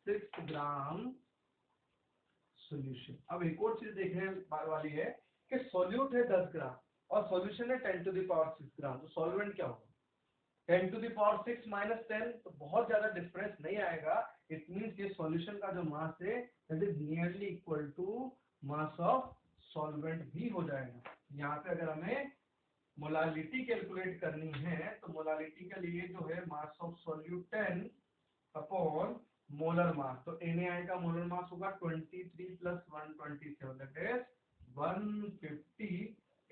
6 gram solution. अब एक और चीज देखने वाली है कि सॉल्यूट है 10 ग्राम और सॉल्यूशन है 10 टू द पावर 6 ग्राम, तो सॉल्वेंट क्या होगा, 10 टू द पावर 6 माइनस 10, तो बहुत ज्यादा डिफरेंस नहीं आएगा। इट मींस ये सॉल्यूशन का जो मास है that is nearly equal to mass of solvent भी हो जाएगा। यहाँ पे अगर हमें मोलालिटी कैलकुलेट करनी है तो मोलालिटी के लिए जो है mass of solute 10 upon molar mass, तो NaI का मोलर मास होगा 23 plus 127, that is 150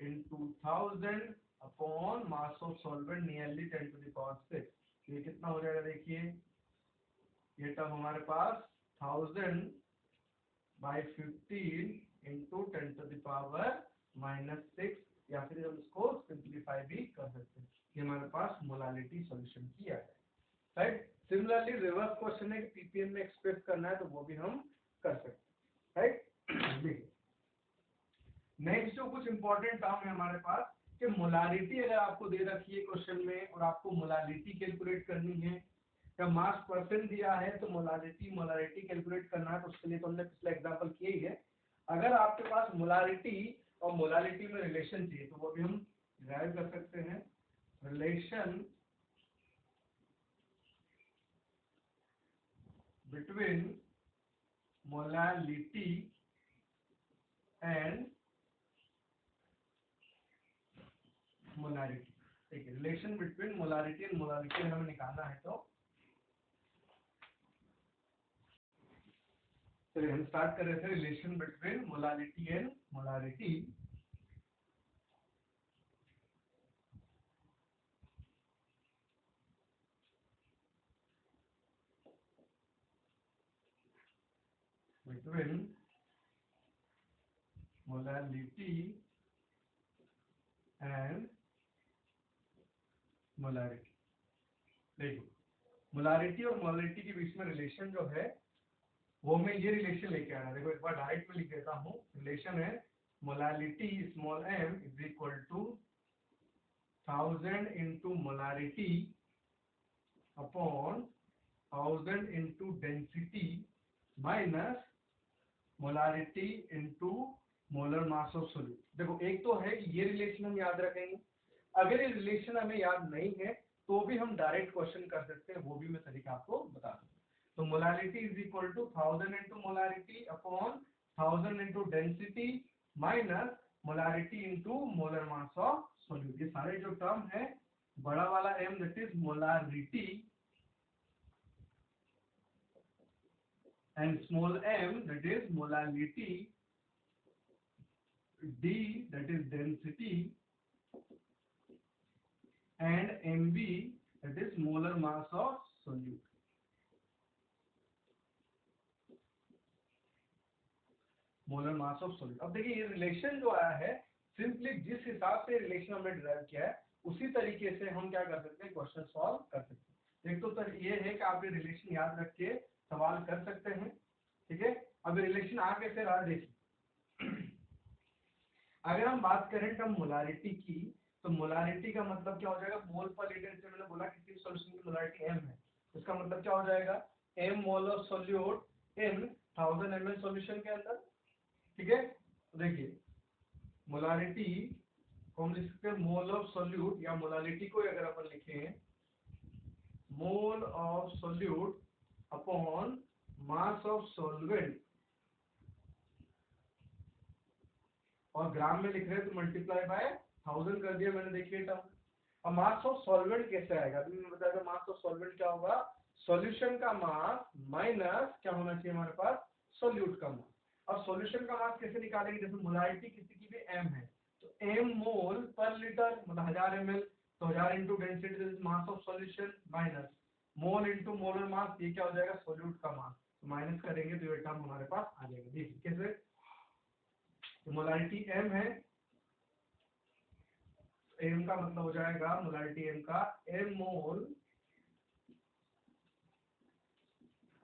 into 1000 upon mass of solvent nearly 10 to the power 6। ये कितना हो जाएगा, देखिए ये टर्म हमारे पास 1000 by 15 into 10 to the power -6, या फिर हम इसको सिंप्लीफाई भी कर सकते हैं। ये हमारे पास मोलालिटी सॉल्यूशन की आ जाए, राइट। सिमिलरली रिवर्स क्वेश्चन है कि ppm में एक्सप्रेस करना है तो वो भी हम कर सकते हैं, राइट। देखिए नेक्स्ट जो कुछ इंपॉर्टेंट टर्म है हमारे पास कि मोलारिटी अगर आपको दे रखी है क्वेश्चन में और आपको मोलालिटी कैलकुलेट करनी है, या मास परसेंट दिया है तो मोलारिटी कैलकुलेट करना है, तो उसके लिए तो हमने पिछला एग्जांपल किया ही है। अगर आपके पास मोलारिटी और मोलालिटी में रिलेशन चाहिए तो वो भी हम डिराइव कर सकते हैं, relation between molality and molarity. ठीक है, relation between molarity and molality हमें निकालना है, तो चलिए हम स्टार्ट कर रहे थे relation between molality and molarity. Between molality and molarity. देखिए मोलारिटी और मोलारिटी के बीच में रिलेशन जो है वो मैं ये रिलेशन लेके आना, देखो एक बार डायरेक्ट में लिख देता हूँ। रिलेशन है molality small m is equal to 1000 into molarity upon 1000 into density minus molarity into molar mass of solute. देखो एक तो है कि ये रिलेशन हम याद रखेंगे, अगर ये रिलेशन हमें याद नहीं है तो भी हम डायरेक्ट क्वेश्चन कर सकते हैं, वो भी मैं तरीका आपको बता दूंगा। तो molarity is equal to 1000 into molarity upon 1000 into density minus molarity into molar mass of solute. ये सारे जो टर्म है बड़ा वाला m that is molarity and small m that is molality, d that is density and mv that is molar mass of solute। Molar mass of solute. अब देखिए ये relation जो आया है सिंपली जिस हिसाब से रिलेशन हमने डिराइव किया है उसी तरीके से हम क्या कर सकते हैं, क्वेश्चन सॉल्व कर सकते हैं। एक तो ये है कि आप ये रिलेशन याद रख के सवाल कर सकते हैं, ठीक है। अब रिलेशन आ कैसे रहा देखिए, अगर हम बात करें टर्म मोलारिटी की तो मोलारिटी का मतलब क्या हो जाएगा, मोल पर लीटर। से मैंने बोला किसी सॉल्यूशन की मोलारिटी m है, इसका मतलब क्या हो जाएगा, m mole of solute in 1000 ml solution के अंदर, ठीक है। तो देखिए मोलारिटी को हम लिख सकते हैं मोल ऑफ सोल्यूट, या मोलारिटी को अगर अपन लिखें मोल of solute upon mass of solvent, और ग्राम में लिख रहे हैं तो मल्टीप्लाई बाय 1000 कर दिया मैंने, देखिए टर्म। अब मास ऑफ सॉल्वेंट कैसे आएगा, अभी मैंने बताया था मास ऑफ सॉल्वेंट क्या होगा, सॉल्यूशन का मास माइनस क्या होना चाहिए हमारे पास, सोल्यूट का मास। अब सॉल्यूशन का मास कैसे निकालेंगे, जैसे मोलारिटी किसी की भी m है तो m मोल पर लीटर मतलब 1000 ml, तो 1000 into density mass of solution minus mole into molar मास, ये क्या हो जाएगा सोल्यूट का मास, तो माइनस करेंगे तो ये टर्म हमारे पास आ जाएगा। देखिए कैसे, तो मोलारिटी m है, m का मतलब हो जाएगा मोलारिटी m का m mole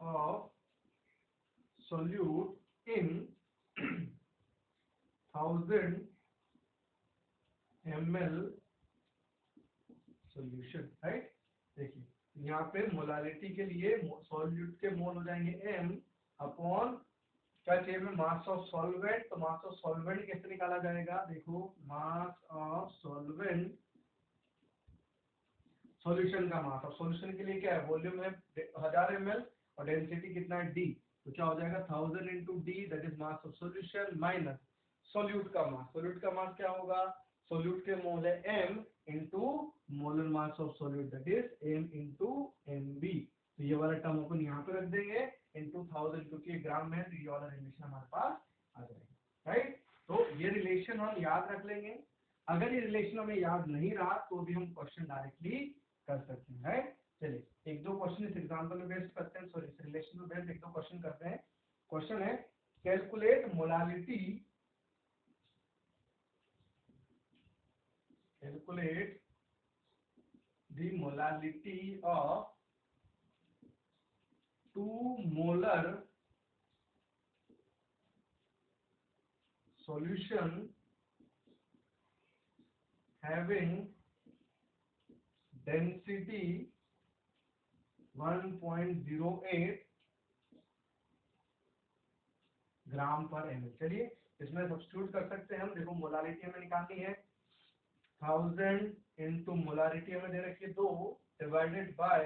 of solute in 1000 ml solution, right. देखिए यहाँ पे मोलारिटी के लिए सॉल्यूट के मोल हो जाएंगे m अपॉन क्या चाहिए में मास ऑफ सॉल्वेंट, तो मास ऑफ सॉल्वेंट कैसे निकाला जाएगा, देखो मास ऑफ सॉल्वेंट सॉल्यूशन का मास, और सॉल्यूशन के लिए क्या है, वॉल्यूम है 1000 ml और डेंसिटी कितना है d, तो क्या हो जाएगा 1000 into D that is mass of solution minus solute का मास। सोल्यूट का मास क्या होगा, सोल्यूट के मोल है m into molar mass of solute that is m into mb। तो ये वाला टर्म अपन यहाँ पे रख देंगे इंटू 1000, क्योंकि ग्राम में है तो ये वाला रिलेशन हमारे पास आ जाएगा, राइट। तो ये रिलेशन हम याद रख लेंगे, अगर ये रिलेशन हमें याद नहीं रहा तो भी हम क्वेश्चन डायरेक्टली कर सकते हैं, राइट। चलिए एक दो क्वेश्चन इस एग्जांपल में बेस्ड करते हैं, सॉरी इस रिलेशन में बेस्ड एक दो क्वेश्चन करते हैं। क्वेश्चन है calculate molality, calculate the molality of 2 molar solution having density 1.08 ग्राम पर ml। चलिए इसमें सब्स्टिट्यूट कर सकते हैं हम, देखो मोलालिटी हमें निकालनी है 1000 इंटू मोलारिटी हमें दे रखी है 2 डिवाइडेड बाय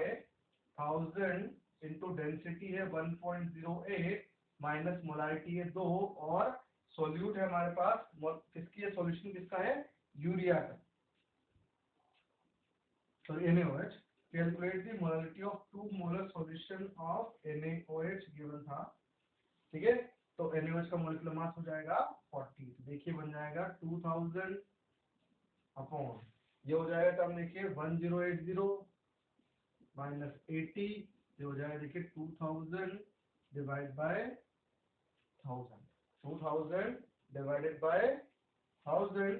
1000 इंटू डेंसिटी है 1.08 माइनस मोलारिटी है 2, और सोल्यूट है हमारे पास किसकी है, सॉल्यूशन किसका है, यूरिया का, sorry NaOH। Calculate the molality of 2 molar solution of NaOH given था, ठीक है। तो NaOH का मोलिकुलर मास हो जाएगा 40, तो देखिए बन जाएगा 2000 अपॉन ये हो जाएगा टर्म देखिए 1080 माइनस 80, ये हो जाएगा देखिए 2000 डिवाइड बाय 1000, 2000 डिवाइडेड बाय 1000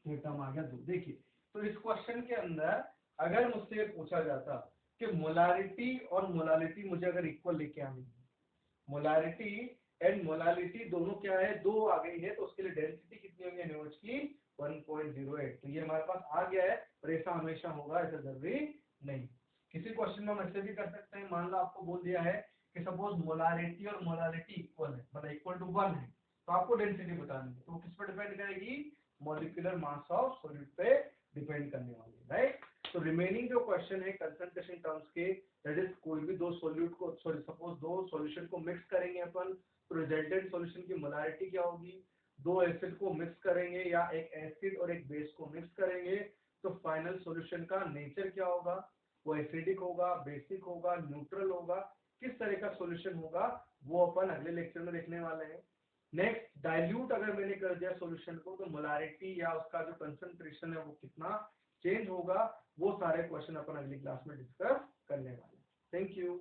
ये टर्म आ गया 2। देखिए तो इस क्वेश्चन के अंदर अगर मुझसे ये पूछा जाता कि मोलारिटी और मोलालिटी मुझे अगर इक्वल लेके आनी है, मोलारिटी एंड मोलालिटी दोनों क्या है, 2 आ गई है, तो उसके लिए डेंसिटी कितनी होगी NaOH की 1.08। तो ये हमारे पास आ गया है, और ऐसा हमेशा होगा ऐसा जरूरी नहीं। किसी क्वेश्चन में हम ऐसे भी कर सकते हैं, मान लो आपको बोल दिया है कि सपोज मोलारिटी और मोलालिटी इक्वल है, मतलब इक्वल टू 1 है, तो आपको डेंसिटी बतानी है, तो किस पर डिपेंड करेगी, मॉलिक्यूलर मास ऑफ सॉलिड पे डिपेंड करने वाली है, राइट। तो रिमेनिंग जो क्वेश्चन है कंसंट्रेशन टर्म्स के, दैट इज कोई भी दो सॉल्यूट को, सॉरी सपोज दो सॉल्यूशन को मिक्स करेंगे अपन, तो रिजल्टेंट सॉल्यूशन की मोलारिटी क्या होगी, दो एसिड को मिक्स करेंगे या एक एसिड और एक बेस को मिक्स करेंगे, तो फाइनल सॉल्यूशन का नेचर क्या होगा, वो एसिडिक होगा, बेसिक होगा, न्यूट्रल होगा, किस तरह का सॉल्यूशन होगा, वो अपन अगले लेक्चर में देखने वाले हैं। नेक्स्ट, डाइल्यूट अगर मैंने कर दिया सॉल्यूशन को, तो मोलारिटी या उसका जो कंसंट्रेशन है वो कितना चेंज होगा, वो सारे क्वेश्चन अपन अगली क्लास में डिस्कस करने वाले हैं। Thank you.